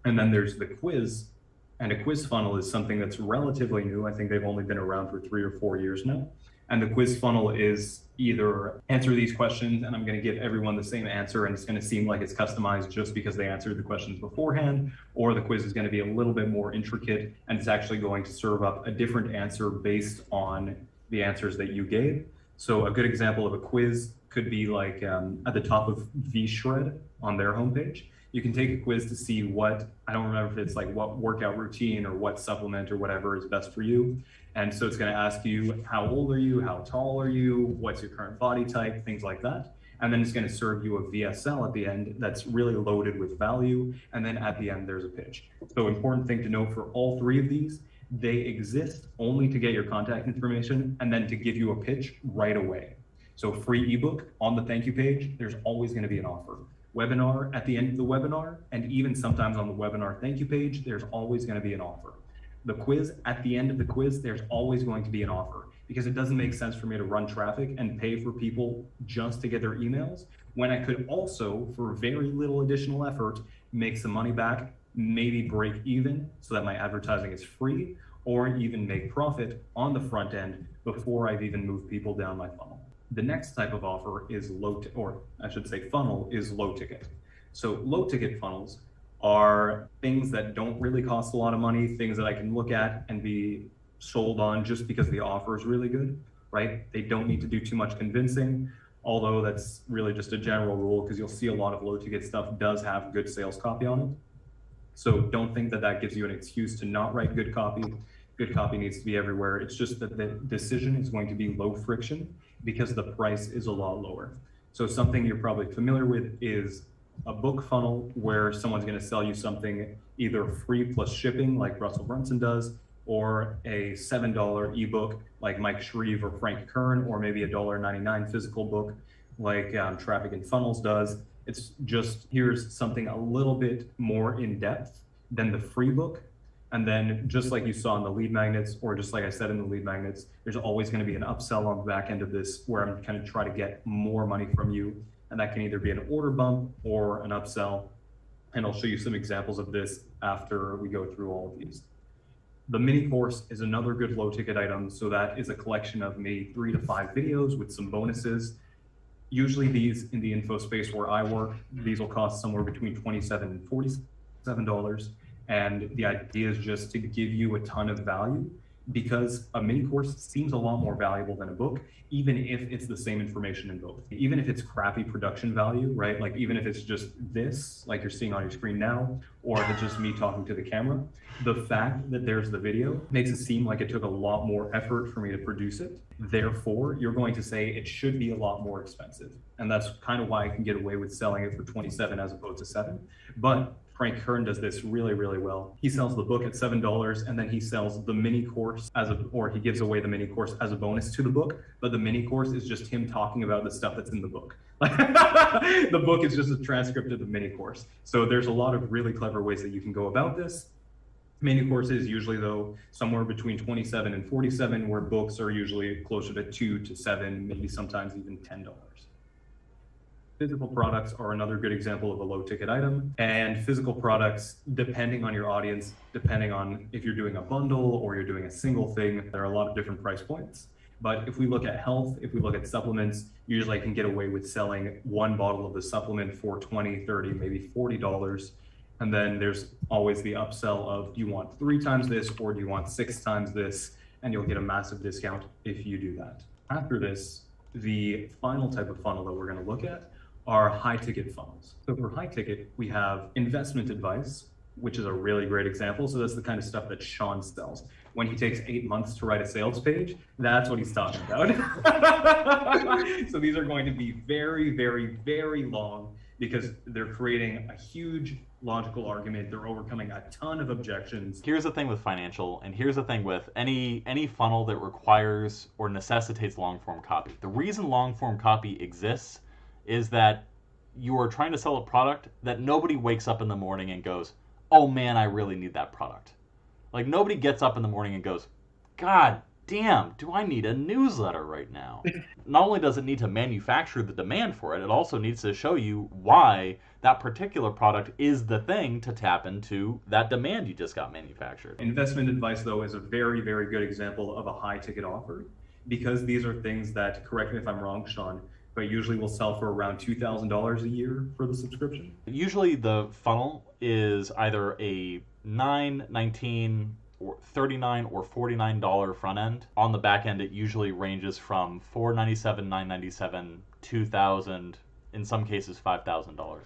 And then there's the quiz. And a quiz funnel is something that's relatively new. I think they've only been around for 3 or 4 years now. And the quiz funnel is either answer these questions and I'm going to give everyone the same answer and it's going to seem like it's customized just because they answered the questions beforehand, or the quiz is going to be a little bit more intricate and it's actually going to serve up a different answer based on the answers that you gave. So a good example of a quiz could be like at the top of VShred on their homepage. You can take a quiz to see what, I don't remember if it's like what workout routine or what supplement or whatever is best for you. And so it's going to ask you, how old are you? How tall are you? What's your current body type? Things like that. And then it's going to serve you a VSL at the end that's really loaded with value. And then at the end, there's a pitch. So important thing to note for all 3 of these, they exist only to get your contact information and then to give you a pitch right away. So free ebook on the thank you page, there's always going to be an offer. Webinar at the end of the webinar, and even sometimes on the webinar thank you page, there's always going to be an offer. The quiz, at the end of the quiz, there's always going to be an offer, because it doesn't make sense for me to run traffic and pay for people just to get their emails when I could also, for very little additional effort, make some money back, maybe break even so that my advertising is free, or even make profit on the front end before I've even moved people down my funnel. The next type of offer is funnel is low ticket. So low ticket funnels are things that don't really cost a lot of money, things that I can look at and be sold on just because the offer is really good, right? They don't need to do too much convincing, although that's really just a general rule because you'll see a lot of low ticket stuff does have good sales copy on it. So don't think that that gives you an excuse to not write good copy. Good copy needs to be everywhere. It's just that the decision is going to be low friction because the price is a lot lower. So something you're probably familiar with is a book funnel where someone's going to sell you something either free plus shipping like Russell Brunson does, or a $7 ebook like Mike Shreve or Frank Kern, or maybe a $1.99 physical book like Traffic and Funnels does. It's just, here's something a little bit more in depth than the free book. And then just like you saw in the lead magnets, or just like I said in the lead magnets, there's always going to be an upsell on the back end of this where I'm kind of trying to get more money from you. And that can either be an order bump or an upsell. And I'll show you some examples of this after we go through all of these. The mini course is another good low ticket item. So that is a collection of maybe 3 to 5 videos with some bonuses. Usually these in the info space where I work, these will cost somewhere between $27 and $47. And the idea is just to give you a ton of value, because a mini course seems a lot more valuable than a book, even if it's the same information in both. Even if it's crappy production value, right? Like even if it's just this, like you're seeing on your screen now, or if it's just me talking to the camera, the fact that there's the video makes it seem like it took a lot more effort for me to produce it. Therefore, you're going to say it should be a lot more expensive. And that's kind of why I can get away with selling it for 27 as opposed to 7. But Frank Kern does this really, really well. He sells the book at $7, and then he sells the mini course or he gives away the mini course as a bonus to the book. But the mini course is just him talking about the stuff that's in the book. The book is just a transcript of the mini course. So there's a lot of really clever ways that you can go about this. Mini courses usually though somewhere between 27 and 47, where books are usually closer to 2 to 7, maybe sometimes even $10. Physical products are another good example of a low ticket item. And physical products, depending on your audience, depending on if you're doing a bundle or you're doing a single thing, there are a lot of different price points. But if we look at health, if we look at supplements, usually I can get away with selling one bottle of the supplement for $20, $30, maybe $40. And then there's always the upsell of, do you want 3 times this or do you want 6 times this? And you'll get a massive discount if you do that. After this, the final type of funnel that we're going to look at are high ticket funnels. So for high ticket, we have investment advice, which is a really great example. So that's the kind of stuff that Sean sells. When he takes 8 months to write a sales page, that's what he's talking about. So these are going to be very, very, very long because they're creating a huge logical argument. They're overcoming a ton of objections. Here's the thing with financial, and here's the thing with any funnel that requires or necessitates long-form copy. The reason long-form copy exists is that you are trying to sell a product that nobody wakes up in the morning and goes, oh man, I really need that product. Like, nobody gets up in the morning and goes, God damn, do I need a newsletter right now? Not only does it need to manufacture the demand for it, it also needs to show you why that particular product is the thing to tap into that demand you just got manufactured. Investment advice, though, is a very, very good example of a high ticket offer, because these are things that, correct me if I'm wrong, Sean, but usually will sell for around $2,000 a year for the subscription. Usually the funnel is either a $9, $19, or $39 or $49 front end. On the back end, it usually ranges from $497, $997, $2,000, in some cases $5,000.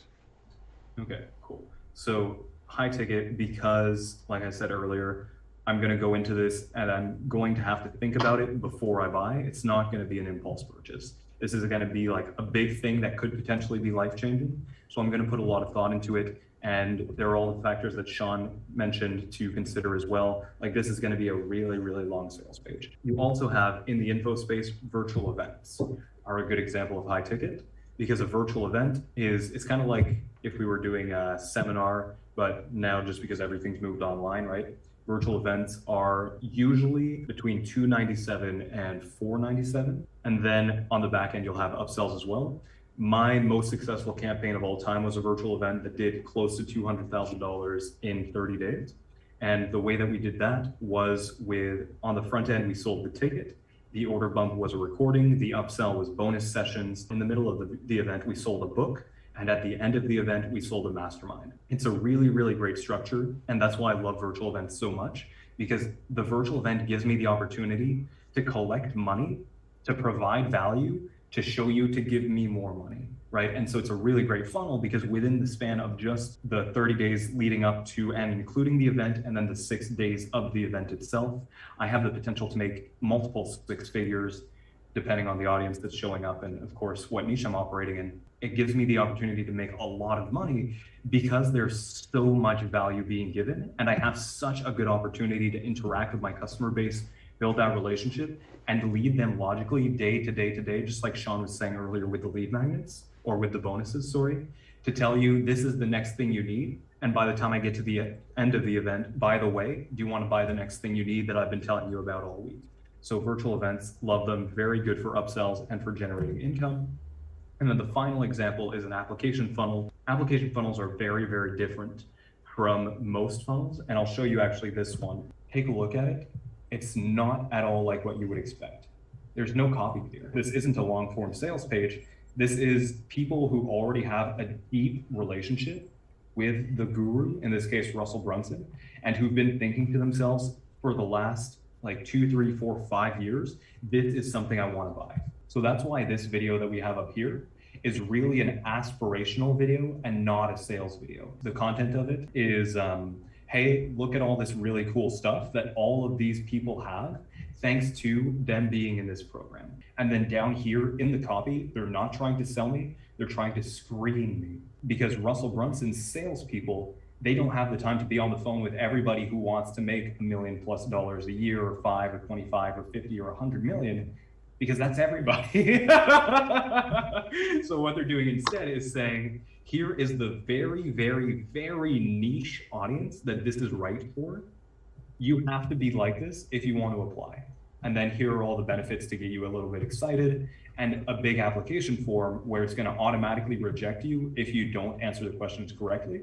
Okay, cool. So high ticket because, like I said earlier, I'm going to go into this and I'm going to have to think about it before I buy. It's not going to be an impulse purchase. This is going to be like a big thing that could potentially be life-changing. So I'm going to put a lot of thought into it. And there are all the factors that Sean mentioned to consider as well. Like, this is going to be a really, really long sales page. You also have, in the info space, virtual events are a good example of high ticket, because a virtual event it's kind of like if we were doing a seminar, but now just because everything's moved online, right? Virtual events are usually between $297 and $497. And then on the back end, you'll have upsells as well. My most successful campaign of all time was a virtual event that did close to $200,000 in 30 days. And the way that we did that was on the front end, we sold the ticket. The order bump was a recording. The upsell was bonus sessions. In the middle of the event, we sold a book. And at the end of the event, we sold a mastermind. It's a really, really great structure. And that's why I love virtual events so much, because the virtual event gives me the opportunity to collect money, to provide value, to show you to give me more money, right? And so it's a really great funnel, because within the span of just the 30 days leading up to and including the event, and then the 6 days of the event itself, I have the potential to make multiple 6 figures, depending on the audience that's showing up and, of course, what niche I'm operating in. It gives me the opportunity to make a lot of money because there's so much value being given, and I have such a good opportunity to interact with my customer base, build that relationship, and lead them logically day to day to day, just like Sean was saying earlier with the lead magnets, or with the bonuses, sorry, to tell you this is the next thing you need. And by the time I get to the end of the event, by the way, do you want to buy the next thing you need that I've been telling you about all week? So virtual events, love them, very good for upsells and for generating income. And then the final example is an application funnel. Application funnels are very, very different from most funnels. And I'll show you actually this one. Take a look at it. It's not at all like what you would expect. There's no copy here. This isn't a long form sales page. This is people who already have a deep relationship with the guru, in this case, Russell Brunson, and who've been thinking to themselves for the last like 2, 3, 4, 5 years, this is something I want to buy. So that's why this video that we have up here is really an aspirational video and not a sales video. The content of it is, hey, look at all this really cool stuff that all of these people have thanks to them being in this program. And then down here in the copy, they're not trying to sell me, they're trying to screen me. Because Russell Brunson's salespeople, they don't have the time to be on the phone with everybody who wants to make $1 million+ a year, or 5 or 25 or 50 or 100 million, because that's everybody. So what they're doing instead is saying, here is the very, very, very niche audience that this is right for. You have to be like this if you want to apply. And then here are all the benefits to get you a little bit excited, and a big application form where it's going to automatically reject you if you don't answer the questions correctly.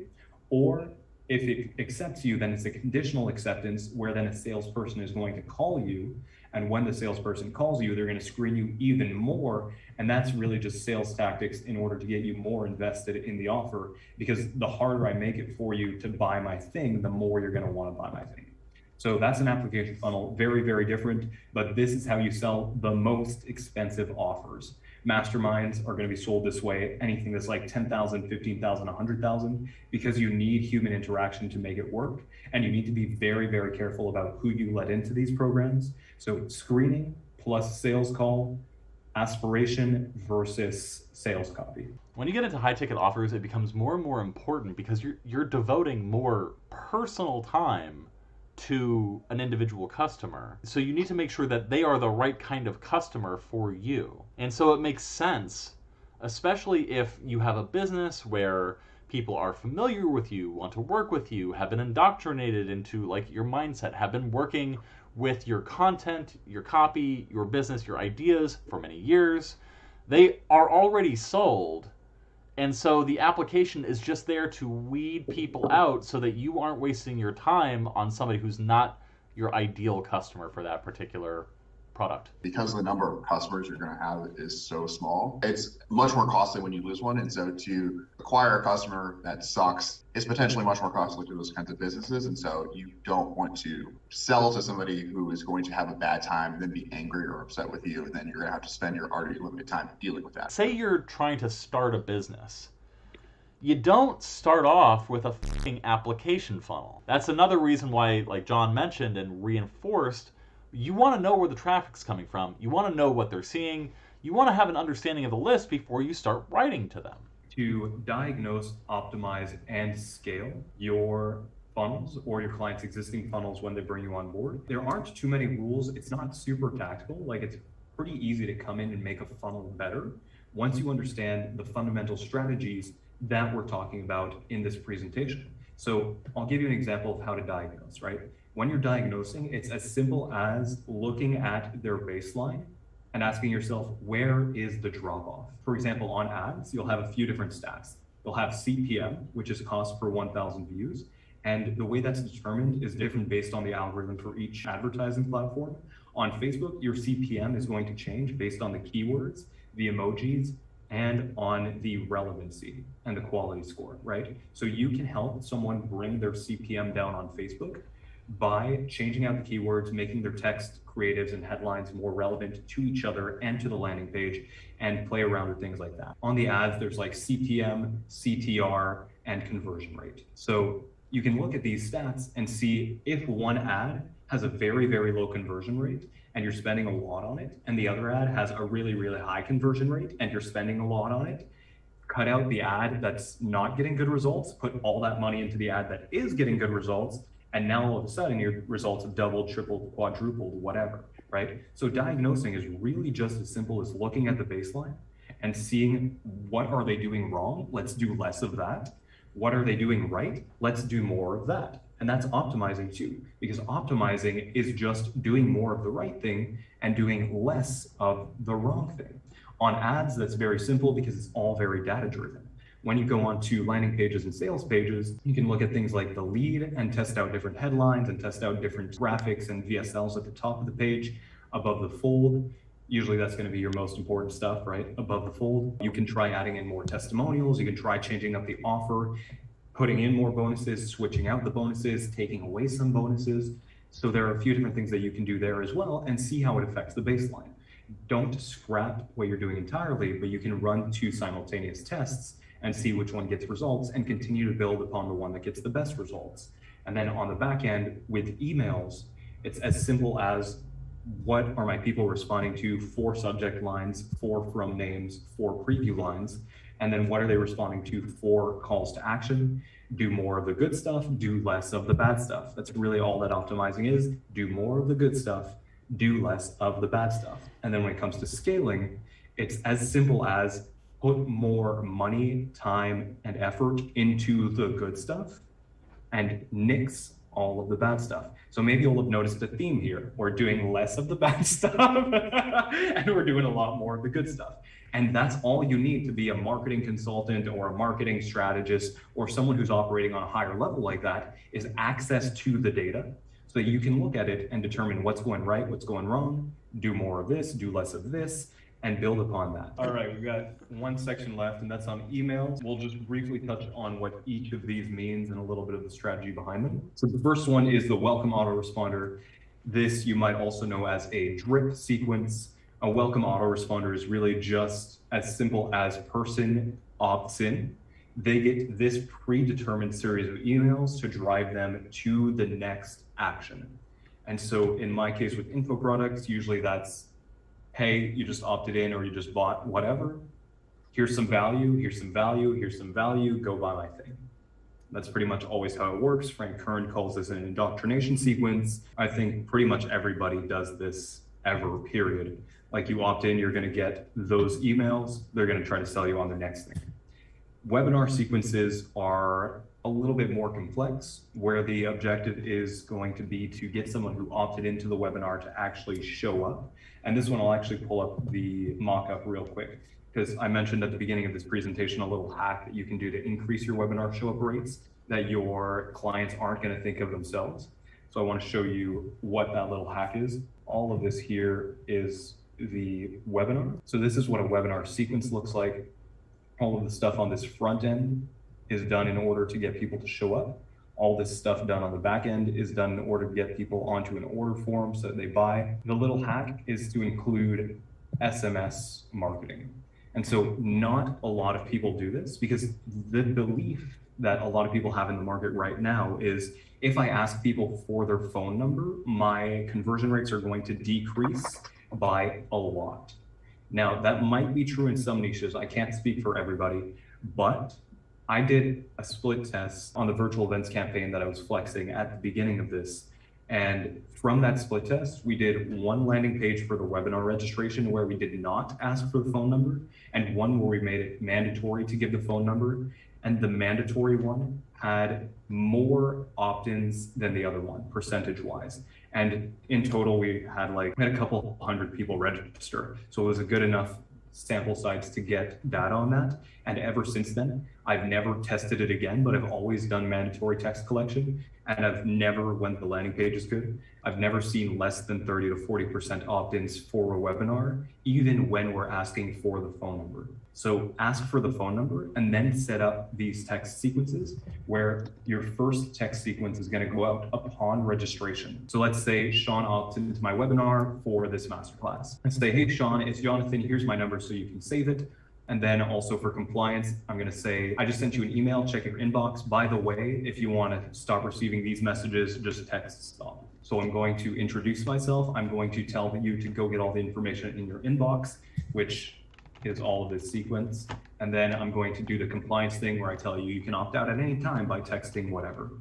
Or if it accepts you, then it's a conditional acceptance, where then a salesperson is going to call you. And when the salesperson calls you, they're going to screen you even more. And that's really just sales tactics in order to get you more invested in the offer, because the harder I make it for you to buy my thing, the more you're going to want to buy my thing. So that's an application funnel, very, very different, but this is how you sell the most expensive offers. Masterminds are going to be sold this way. Anything that's like 10,000, 15,000, 100,000, because you need human interaction to make it work. And you need to be very, very careful about who you let into these programs. So screening plus sales call, aspiration versus sales copy. When you get into high ticket offers, it becomes more and more important because you're devoting more personal time to an individual customer. So you need to make sure that they are the right kind of customer for you. And so it makes sense, especially if you have a business where people are familiar with you, want to work with you, have been indoctrinated into like your mindset, have been working with your content, your copy, your business, your ideas for many years. They are already sold. And so the application is just there to weed people out so that you aren't wasting your time on somebody who's not your ideal customer for that particular product. Because the number of customers you're going to have is so small, it's much more costly when you lose one. And so to acquire a customer that sucks is potentially much more costly to those kinds of businesses. And so you don't want to sell to somebody who is going to have a bad time and then be angry or upset with you. And then you're going to have to spend your already limited time dealing with that. Say you're trying to start a business. You don't start off with a fucking application funnel. That's another reason why, like John mentioned and reinforced, you want to know where the traffic's coming from. You want to know what they're seeing. You want to have an understanding of the list before you start writing to them. To diagnose, optimize, and scale your funnels or your clients' existing funnels when they bring you on board, there aren't too many rules. It's not super tactical. Like, it's pretty easy to come in and make a funnel better once you understand the fundamental strategies that we're talking about in this presentation. So I'll give you an example of how to diagnose, right? When you're diagnosing, it's as simple as looking at their baseline and asking yourself, where is the drop off? For example, on ads, you'll have a few different stats. You'll have CPM, which is cost per 1,000 views. And the way that's determined is different based on the algorithm for each advertising platform. On Facebook, your CPM is going to change based on the keywords, the emojis, and on the relevancy and the quality score, right? So you can help someone bring their CPM down on Facebook by changing out the keywords, making their text, creatives, and headlines more relevant to each other and to the landing page, and play around with things like that. On the ads, there's like CPM, CTR, and conversion rate. So you can look at these stats and see if one ad has a very, very low conversion rate and you're spending a lot on it, and the other ad has a really, really high conversion rate and you're spending a lot on it, cut out the ad that's not getting good results, put all that money into the ad that is getting good results, and now all of a sudden your results have doubled, tripled, quadrupled, whatever, right? So diagnosing is really just as simple as looking at the baseline and seeing what are they doing wrong? Let's do less of that. What are they doing right? Let's do more of that. And that's optimizing too, because optimizing is just doing more of the right thing and doing less of the wrong thing. On ads, that's very simple because it's all very data driven. When you go on to landing pages and sales pages, you can look at things like the lead and test out different headlines and test out different graphics and VSLs at the top of the page, above the fold. Usually that's going to be your most important stuff, right? Above the fold. You can try adding in more testimonials. You can try changing up the offer, putting in more bonuses, switching out the bonuses, taking away some bonuses. So there are a few different things that you can do there as well and see how it affects the baseline. Don't scrap what you're doing entirely, but you can run 2 simultaneous tests and see which one gets results and continue to build upon the one that gets the best results. And then on the back end with emails, it's as simple as what are my people responding to, 4 subject lines, 4 from names, 4 preview lines, and then what are they responding to, 4 calls to action. Do more of the good stuff, do less of the bad stuff. That's really all that optimizing is. Do more of the good stuff, do less of the bad stuff. And then when it comes to scaling, it's as simple as put more money, time, and effort into the good stuff and nix all of the bad stuff. So maybe you'll have noticed a theme here. We're doing less of the bad stuff and we're doing a lot more of the good stuff. And that's all you need to be a marketing consultant or a marketing strategist or someone who's operating on a higher level like that, is access to the data so that you can look at it and determine what's going right, what's going wrong, do more of this, do less of this, and build upon that. All right, we've got one section left, and that's on emails. We'll just briefly touch on what each of these means and a little bit of the strategy behind them. So the first one is the welcome autoresponder. This you might also know as a drip sequence. A welcome autoresponder is really just as simple as person opts in. They get this predetermined series of emails to drive them to the next action. And so in my case with info products, usually that's, hey, you just opted in or you just bought whatever. Here's some value, here's some value, here's some value, go buy my thing. That's pretty much always how it works. Frank Kern calls this an indoctrination sequence. I think pretty much everybody does this ever, period. Like you opt in, you're gonna get those emails, they're gonna try to sell you on the next thing. Webinar sequences are a little bit more complex, where the objective is going to be to get someone who opted into the webinar to actually show up. And this one, I'll actually pull up the mock-up real quick, because I mentioned at the beginning of this presentation a little hack that you can do to increase your webinar show-up rates that your clients aren't going to think of themselves. So I want to show you what that little hack is. All of this here is the webinar. So this is what a webinar sequence looks like. All of the stuff on this front end is done in order to get people to show up. All this stuff done on the back end is done in order to get people onto an order form so that they buy. The little hack is to include SMS marketing. And so not a lot of people do this, because the belief that a lot of people have in the market right now is, if I ask people for their phone number, my conversion rates are going to decrease by a lot. Now, that might be true in some niches. I can't speak for everybody, but I did a split test on the virtual events campaign that I was flexing at the beginning of this. And from that split test, we did one landing page for the webinar registration where we did not ask for the phone number, and one where we made it mandatory to give the phone number. And the mandatory one had more opt-ins than the other one, percentage-wise. And in total, we had a couple hundred people register. So it was a good enough sample size to get data on that. And ever since then, I've never tested it again, but I've always done mandatory text collection. And I've never, when the landing page is good, I've never seen less than 30 to 40% opt-ins for a webinar, even when we're asking for the phone number. So ask for the phone number and then set up these text sequences where your first text sequence is going to go out upon registration. So let's say Sean opts into my webinar for this masterclass. Let's say, hey, Sean, it's Jonathan. Here's my number so you can save it. And then also for compliance, I'm going to say, I just sent you an email, check your inbox. By the way, if you want to stop receiving these messages, just text stop. So I'm going to introduce myself. I'm going to tell you to go get all the information in your inbox, which is all of this sequence. And then I'm going to do the compliance thing where I tell you, you can opt out at any time by texting whatever.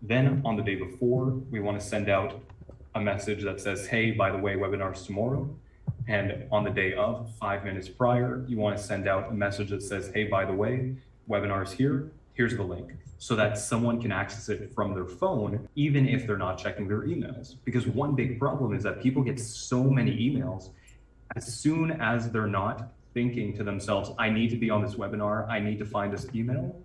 Then on the day before, we want to send out a message that says, hey, by the way, webinar's tomorrow. And on the day of, 5 minutes prior, you want to send out a message that says, hey, by the way, webinar's here, here's the link, so that someone can access it from their phone, even if they're not checking their emails. Because one big problem is that people get so many emails, as soon as they're not thinking to themselves, I need to be on this webinar, I need to find this email,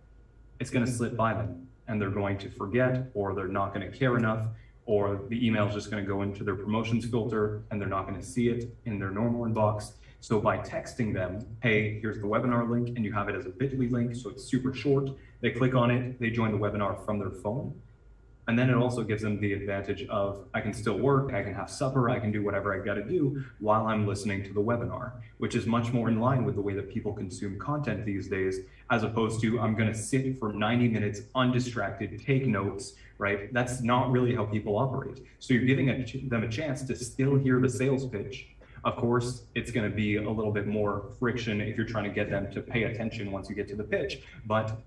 it's going to slip by them, and they're going to forget, or they're not going to care enough, or the email is just going to go into their promotions filter and they're not going to see it in their normal inbox. So by texting them, hey, here's the webinar link, and you have it as a bit.ly link, so it's super short. They click on it, they join the webinar from their phone. And then it also gives them the advantage of, I can still work, I can have supper, I can do whatever I got to do while I'm listening to the webinar, which is much more in line with the way that people consume content these days, as opposed to, I'm going to sit for 90 minutes undistracted, take notes, right? That's not really how people operate. So you're giving them a chance to still hear the sales pitch. Of course, it's going to be a little bit more friction if you're trying to get them to pay attention once you get to the pitch. But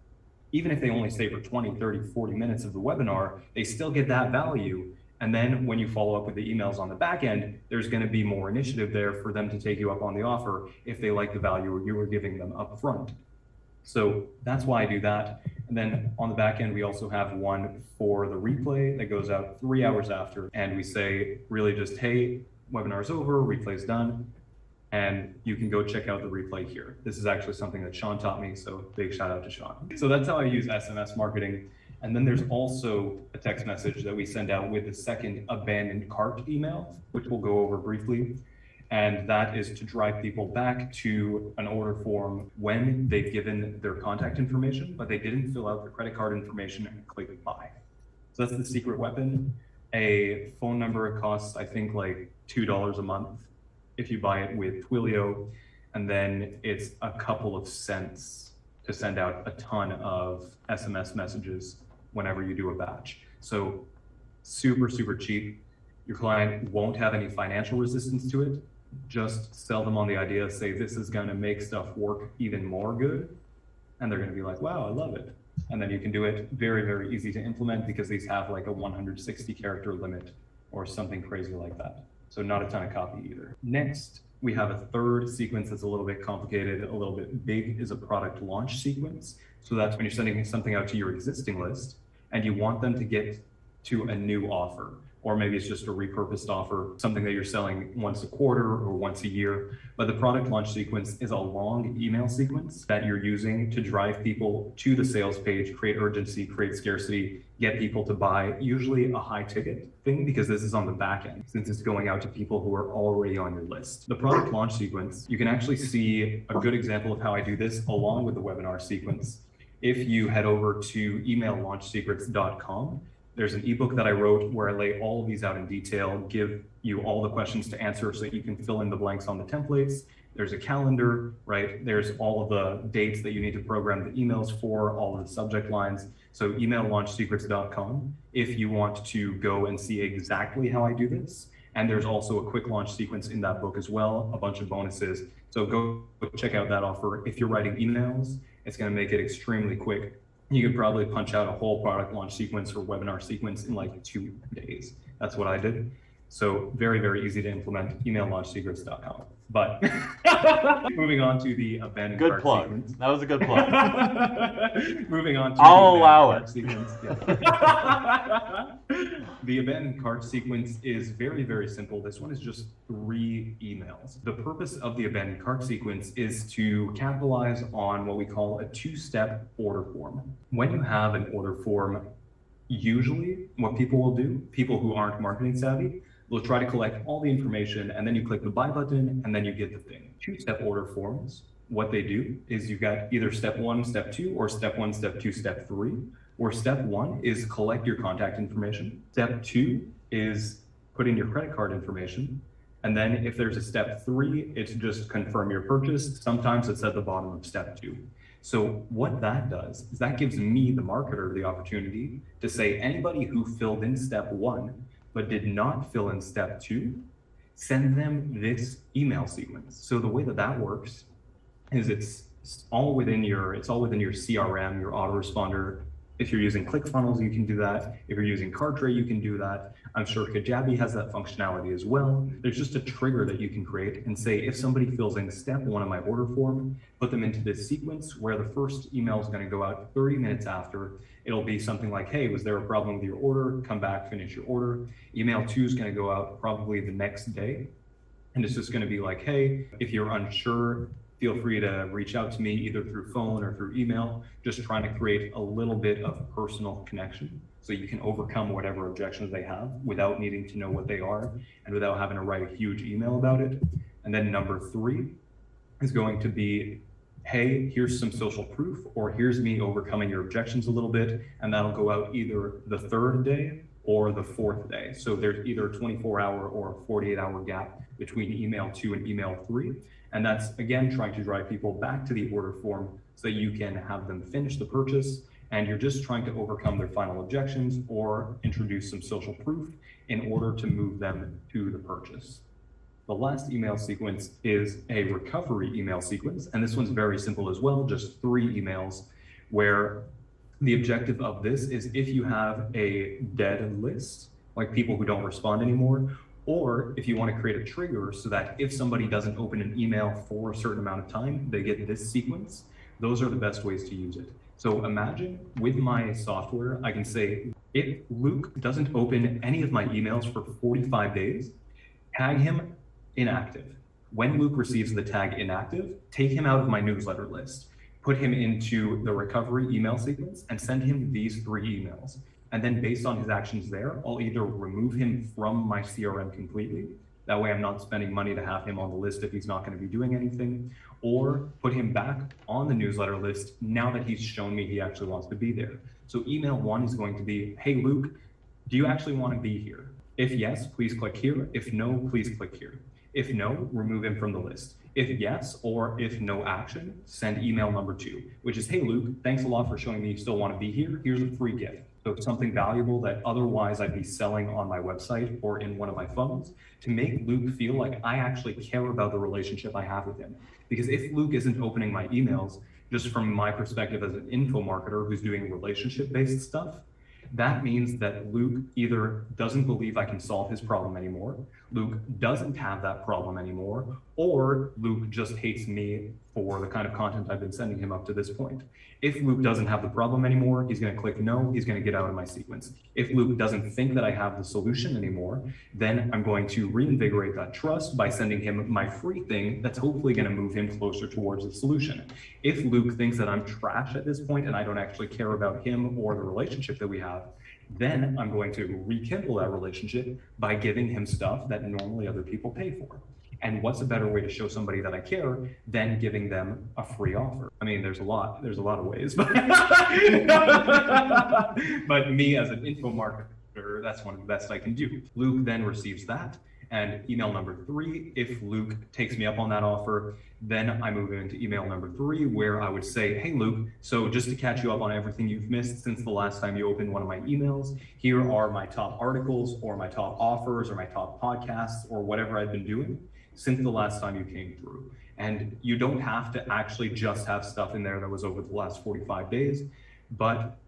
even if they only stay for 20, 30, 40 minutes of the webinar, they still get that value. And then when you follow up with the emails on the back end, there's going to be more initiative there for them to take you up on the offer if they like the value you were giving them up front. So that's why I do that. And then on the back end, we also have one for the replay that goes out 3 hours after. And we say really just, hey, webinar's over, replay's done. And you can go check out the replay here. This is actually something that Sean taught me, so big shout out to Sean. So that's how I use SMS marketing. And then there's also a text message that we send out with the second abandoned cart email, which we'll go over briefly. And that is to drive people back to an order form when they've given their contact information, but they didn't fill out their credit card information and click buy. So that's the secret weapon. A phone number costs, I think, like $2 a month. if you buy it with Twilio, and then it's a couple of cents to send out a ton of SMS messages whenever you do a batch. So super, super cheap. Your client won't have any financial resistance to it. Just sell them on the idea, say this is going to make stuff work even more good. And they're going to be like, wow, I love it. And then you can do it very, very easy to implement because these have like a 160 character limit or something crazy like that. So not a ton of copy either. Next, we have a third sequence that's a little bit complicated, a little bit big, is a product launch sequence. So that's when you're sending something out to your existing list and you want them to get to a new offer, or maybe it's just a repurposed offer, something that you're selling once a quarter or once a year. But the product launch sequence is a long email sequence that you're using to drive people to the sales page, create urgency, create scarcity, get people to buy, usually a high ticket thing, because this is on the back end, since it's going out to people who are already on your list. The product launch sequence, you can actually see a good example of how I do this along with the webinar sequence. If you head over to email-launch-secrets.com, there's an ebook that I wrote where I lay all of these out in detail, give you all the questions to answer so that you can fill in the blanks on the templates. There's a calendar, right? There's all of the dates that you need to program the emails for, all of the subject lines. So email-launch-secrets.com if you want to go and see exactly how I do this. And there's also a quick launch sequence in that book as well, a bunch of bonuses. So go check out that offer. If you're writing emails, it's going to make it extremely quick. You could probably punch out a whole product launch sequence or webinar sequence in like 2 days. That's what I did. So very, very easy to implement, email-launch-secrets.com. But moving on to the abandoned Good cart plug. sequence. That was a good plug. Moving on to I'll the allow abandoned it. cart sequence. Yeah. The abandoned cart sequence is very, very simple. This one is just 3 emails. The purpose of the abandoned cart sequence is to capitalize on what we call a 2-step order form. When you have an order form, usually what people will do, people who aren't marketing savvy, will try to collect all the information, and then you click the buy button and then you get the thing. 2-step order forms, what they do is you've got either step 1, step 2, or step 1, step 2, step 3. Where step 1 is collect your contact information. Step 2 is put in your credit card information. And then if there's a step 3, it's just confirm your purchase. Sometimes it's at the bottom of step 2. So what that does is that gives me, the marketer, the opportunity to say anybody who filled in step 1 but did not fill in step 2, send them this email sequence. So the way that that works is it's all within your CRM, your autoresponder. If you're using ClickFunnels, you can do that. If you're using Cartray, you can do that. I'm sure Kajabi has that functionality as well. There's just a trigger that you can create and say, if somebody fills in step 1 of my order form, put them into this sequence where the first email is going to go out 30 minutes after. It'll be something like, hey, was there a problem with your order? Come back, finish your order. Email 2 is going to go out probably the next day. And it's just going to be like, hey, if you're unsure, feel free to reach out to me either through phone or through email, just trying to create a little bit of personal connection so you can overcome whatever objections they have without needing to know what they are and without having to write a huge email about it. And then number 3 is going to be, hey, here's some social proof, or here's me overcoming your objections a little bit. And that'll go out either the 3rd day or the 4th day. So there's either a 24-hour or a 48-hour gap between email 2 and email 3. And that's, again, trying to drive people back to the order form so that you can have them finish the purchase. And you're just trying to overcome their final objections or introduce some social proof in order to move them to the purchase. The last email sequence is a recovery email sequence. And this one's very simple as well, just 3 emails, where the objective of this is if you have a dead list, like people who don't respond anymore, or if you want to create a trigger so that if somebody doesn't open an email for a certain amount of time, they get this sequence. Those are the best ways to use it. So imagine with my software, I can say, if Luke doesn't open any of my emails for 45 days, tag him inactive. When Luke receives the tag inactive, take him out of my newsletter list, put him into the recovery email sequence and send him these 3 emails. And then based on his actions there, I'll either remove him from my CRM completely. That way I'm not spending money to have him on the list if he's not going to be doing anything, or put him back on the newsletter list now that he's shown me he actually wants to be there. So email 1 is going to be, hey, Luke, do you actually want to be here? If yes, please click here. If no, please click here. If no, remove him from the list. If yes, or if no action, send email number 2, which is, hey Luke, thanks a lot for showing me you still want to be here. Here's a free gift. So something valuable that otherwise I'd be selling on my website or in one of my funnels, to make Luke feel like I actually care about the relationship I have with him. Because if Luke isn't opening my emails, just from my perspective as an info marketer who's doing relationship-based stuff, that means that Luke either doesn't believe I can solve his problem anymore, Luke doesn't have that problem anymore, or Luke just hates me for the kind of content I've been sending him up to this point. If Luke doesn't have the problem anymore, he's going to click no, he's going to get out of my sequence. If Luke doesn't think that I have the solution anymore, then I'm going to reinvigorate that trust by sending him my free thing that's hopefully going to move him closer towards the solution. If Luke thinks that I'm trash at this point and I don't actually care about him or the relationship that we have, then I'm going to rekindle that relationship by giving him stuff that normally other people pay for. And what's a better way to show somebody that I care than giving them a free offer? I mean, there's a lot of ways, but, but me as an info marketer, that's one of the best I can do. Luke then receives that. And email number 3, if Luke takes me up on that offer, then I move into email number 3, where I would say, hey, Luke, so just to catch you up on everything you've missed since the last time you opened one of my emails, here are my top articles or my top offers or my top podcasts or whatever I've been doing since the last time you came through. And you don't have to actually just have stuff in there that was over the last 45 days, but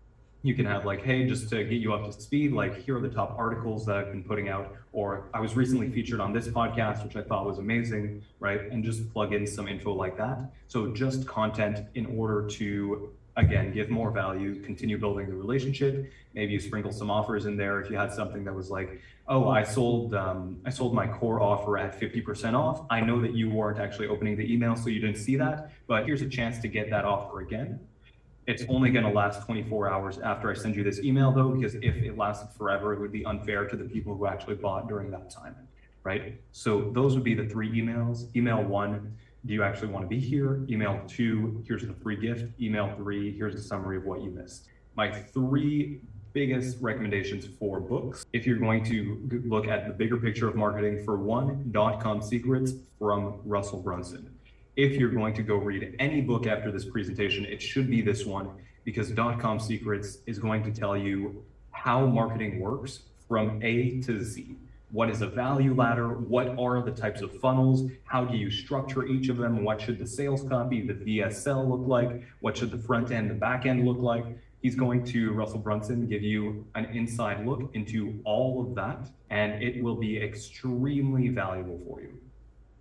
you can have like, hey, just to get you up to speed, like here are the top articles that I've been putting out, or I was recently featured on this podcast, which I thought was amazing, right? And just plug in some info like that. So just content in order to, again, give more value, continue building the relationship. Maybe you sprinkle some offers in there. If you had something that was like, oh, I sold my core offer at 50% off. I know that you weren't actually opening the email, so you didn't see that, but here's a chance to get that offer again. It's only going to last 24 hours after I send you this email, though, because if it lasted forever, it would be unfair to the people who actually bought during that time, right? So those would be the 3 emails. Email 1, do you actually want to be here? Email 2, here's the free gift. Email 3, here's a summary of what you missed. My 3 biggest recommendations for books, if you're going to look at the bigger picture of marketing, for one, .com Secrets from Russell Brunson. If you're going to go read any book after this presentation, it should be this one, because .com Secrets is going to tell you how marketing works from A to Z. What is a value ladder? What are the types of funnels? How do you structure each of them? What should the sales copy, the VSL look like? What should the front end, the back end look like? He's going to, Russell Brunson, give you an inside look into all of that, and it will be extremely valuable for you.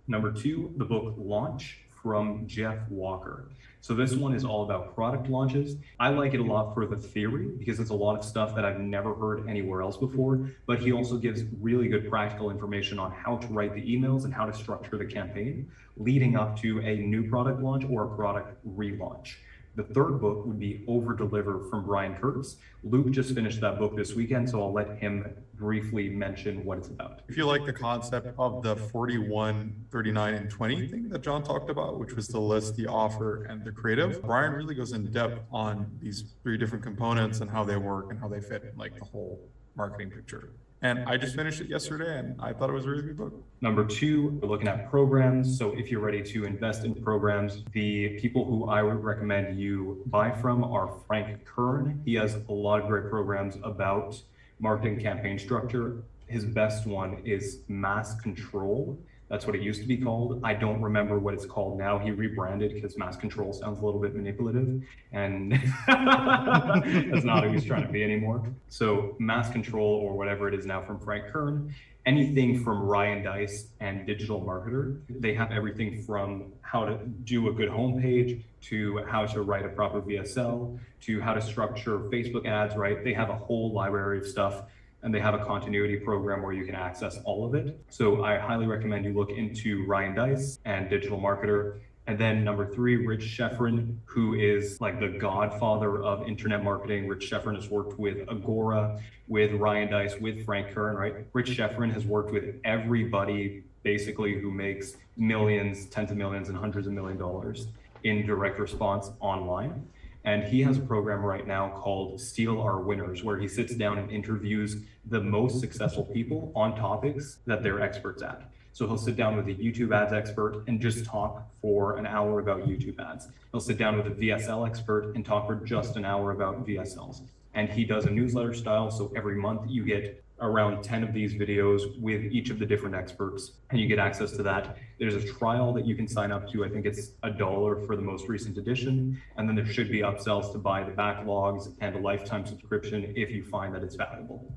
Number 2, the book Launch from Jeff Walker. So this one is all about product launches. I like it a lot for the theory because it's a lot of stuff that I've never heard anywhere else before, but he also gives really good practical information on how to write the emails and how to structure the campaign leading up to a new product launch or a product relaunch. The third book would be Over Deliver from Brian Curtis. Luke just finished that book this weekend, so I'll let him briefly mention what it's about. If you like the concept of the 41, 39, and 20 thing that John talked about, which was the list, the offer, and the creative, Brian really goes in depth on these 3 different components and how they work and how they fit in like the whole marketing picture. And I just finished it yesterday and I thought it was a really good book. Number 2, we're looking at programs. So if you're ready to invest in programs, the people who I would recommend you buy from are Frank Kern. He has a lot of great programs about marketing campaign structure. His best one is Mass Control. That's what it used to be called. I don't remember what it's called now. He rebranded because Mass Control sounds a little bit manipulative, and that's not who he's trying to be anymore. So Mass Control, or whatever it is now, from Frank Kern. Anything from Ryan Deiss and Digital Marketer. They have everything from how to do a good homepage to how to write a proper VSL to how to structure Facebook ads, right? They have a whole library of stuff, and they have a continuity program where you can access all of it. So I highly recommend you look into Ryan Deiss and Digital Marketer. And then number 3, Rich Schefren, who is like the godfather of internet marketing. Rich Schefren has worked with Agora, with Ryan Deiss, with Frank Kern, right? Rich Schefren has worked with everybody basically who makes millions, tens of millions, and hundreds of $1 million in direct response online. And he has a program right now called Steal Our Winners, where he sits down and interviews the most successful people on topics that they're experts at. So he'll sit down with a YouTube ads expert and just talk for an hour about YouTube ads. He'll sit down with a VSL expert and talk for just an hour about VSLs. And he does a newsletter style. So every month you get around 10 of these videos with each of the different experts, and you get access to that. There's a trial that you can sign up to. I think it's $1 for the most recent edition. And then there should be upsells to buy the backlogs and a lifetime subscription if you find that it's valuable.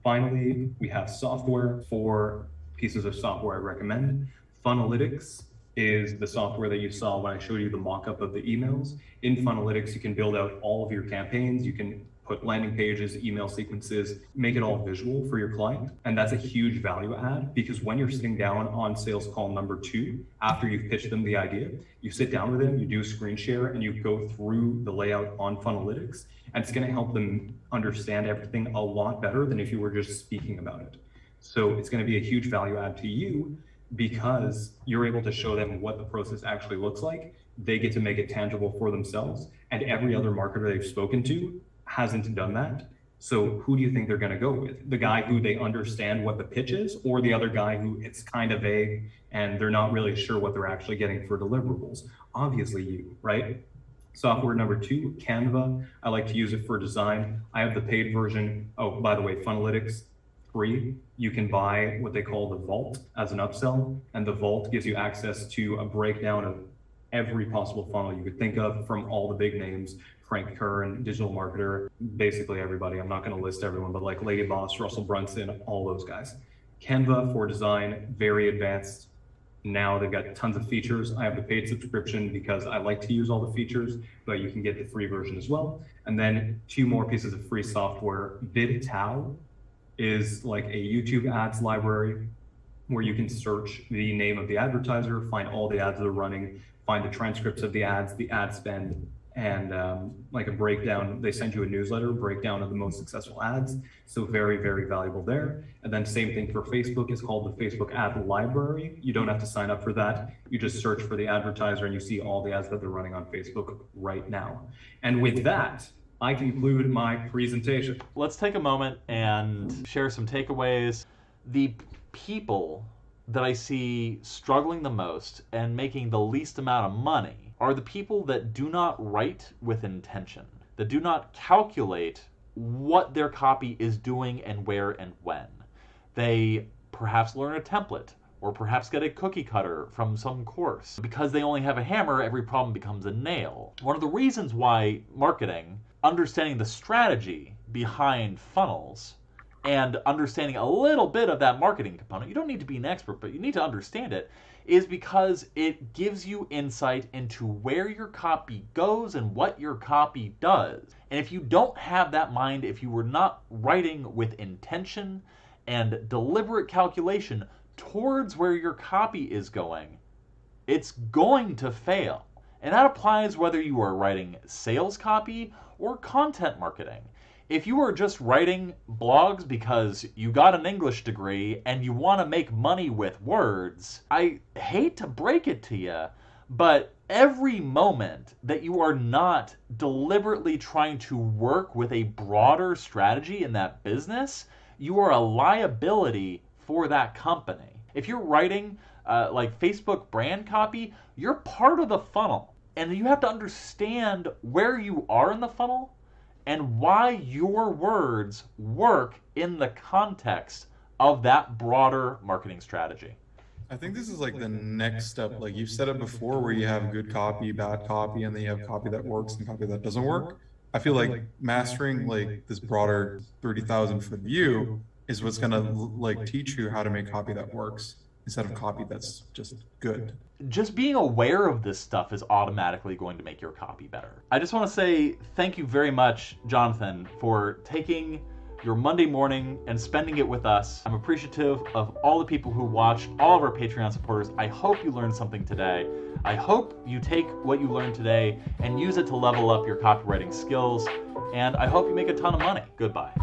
Finally, we have software. For pieces of software I recommend. Funnelytics is the software that you saw when I showed you the mock-up of the emails. In Funnelytics, you can build out all of your campaigns. You can put landing pages, email sequences, make it all visual for your client. And that's a huge value add, because when you're sitting down on sales call number 2, after you've pitched them the idea, you sit down with them, you do a screen share, and you go through the layout on Funnelytics. And it's going to help them understand everything a lot better than if you were just speaking about it. So it's going to be a huge value add to you, because you're able to show them what the process actually looks like. They get to make it tangible for themselves. And every other marketer they've spoken to hasn't done that. So who do you think they're going to go with? The guy who they understand what the pitch is, or the other guy who it's kind of vague and they're not really sure what they're actually getting for deliverables? Obviously you, right? Software number 2, Canva. I like to use it for design. I have the paid version. Oh, by the way, Funnelytics, free. You can buy what they call the Vault as an upsell, and the Vault gives you access to a breakdown of every possible funnel you could think of from all the big names, Frank Kern, digital marketer, basically everybody. I'm not going to list everyone, but like Lady Boss, Russell Brunson, all those guys. Canva for design, very advanced. Now they've got tons of features. I have the paid subscription because I like to use all the features, but you can get the free version as well. And then 2 more pieces of free software. BidTow is like a YouTube ads library where you can search the name of the advertiser, find all the ads that are running, find the transcripts of the ads, the ad spend, and like a breakdown. They send you a newsletter, breakdown of the most successful ads. So very, very valuable there. And then same thing for Facebook. It's called the Facebook Ad Library. You don't have to sign up for that. You just search for the advertiser and you see all the ads that they're running on Facebook right now. And with that, I conclude my presentation. Let's take a moment and share some takeaways. The people that I see struggling the most and making the least amount of money are the people that do not write with intention, that do not calculate what their copy is doing and where and when. They perhaps learn a template, or perhaps get a cookie cutter from some course. Because they only have a hammer, every problem becomes a nail. One of the reasons why marketing, understanding the strategy behind funnels, and understanding a little bit of that marketing component, you don't need to be an expert, but you need to understand it, is because it gives you insight into where your copy goes and what your copy does. And if you don't have that mind, if you were not writing with intention and deliberate calculation towards where your copy is going, it's going to fail. And that applies whether you are writing sales copy or content marketing. If you are just writing blogs because you got an English degree and you want to make money with words, I hate to break it to you, but every moment that you are not deliberately trying to work with a broader strategy in that business, you are a liability for that company. If you're writing like Facebook brand copy, you're part of the funnel. And you have to understand where you are in the funnel and why your words work in the context of that broader marketing strategy. I think this is like the next step. Like you've said it before, where you have good copy, bad copy, and then you have copy that works and copy that doesn't work. I feel like mastering like this broader 30,000 foot view is what's going to like teach you how to make copy that works instead of copy that's just good. Just being aware of this stuff is automatically going to make your copy better. I just want to say thank you very much, Jonathan, for taking your Monday morning and spending it with us. I'm appreciative of all the people who watched, all of our Patreon supporters. I hope you learned something today. I hope you take what you learned today and use it to level up your copywriting skills. And I hope you make a ton of money. Goodbye.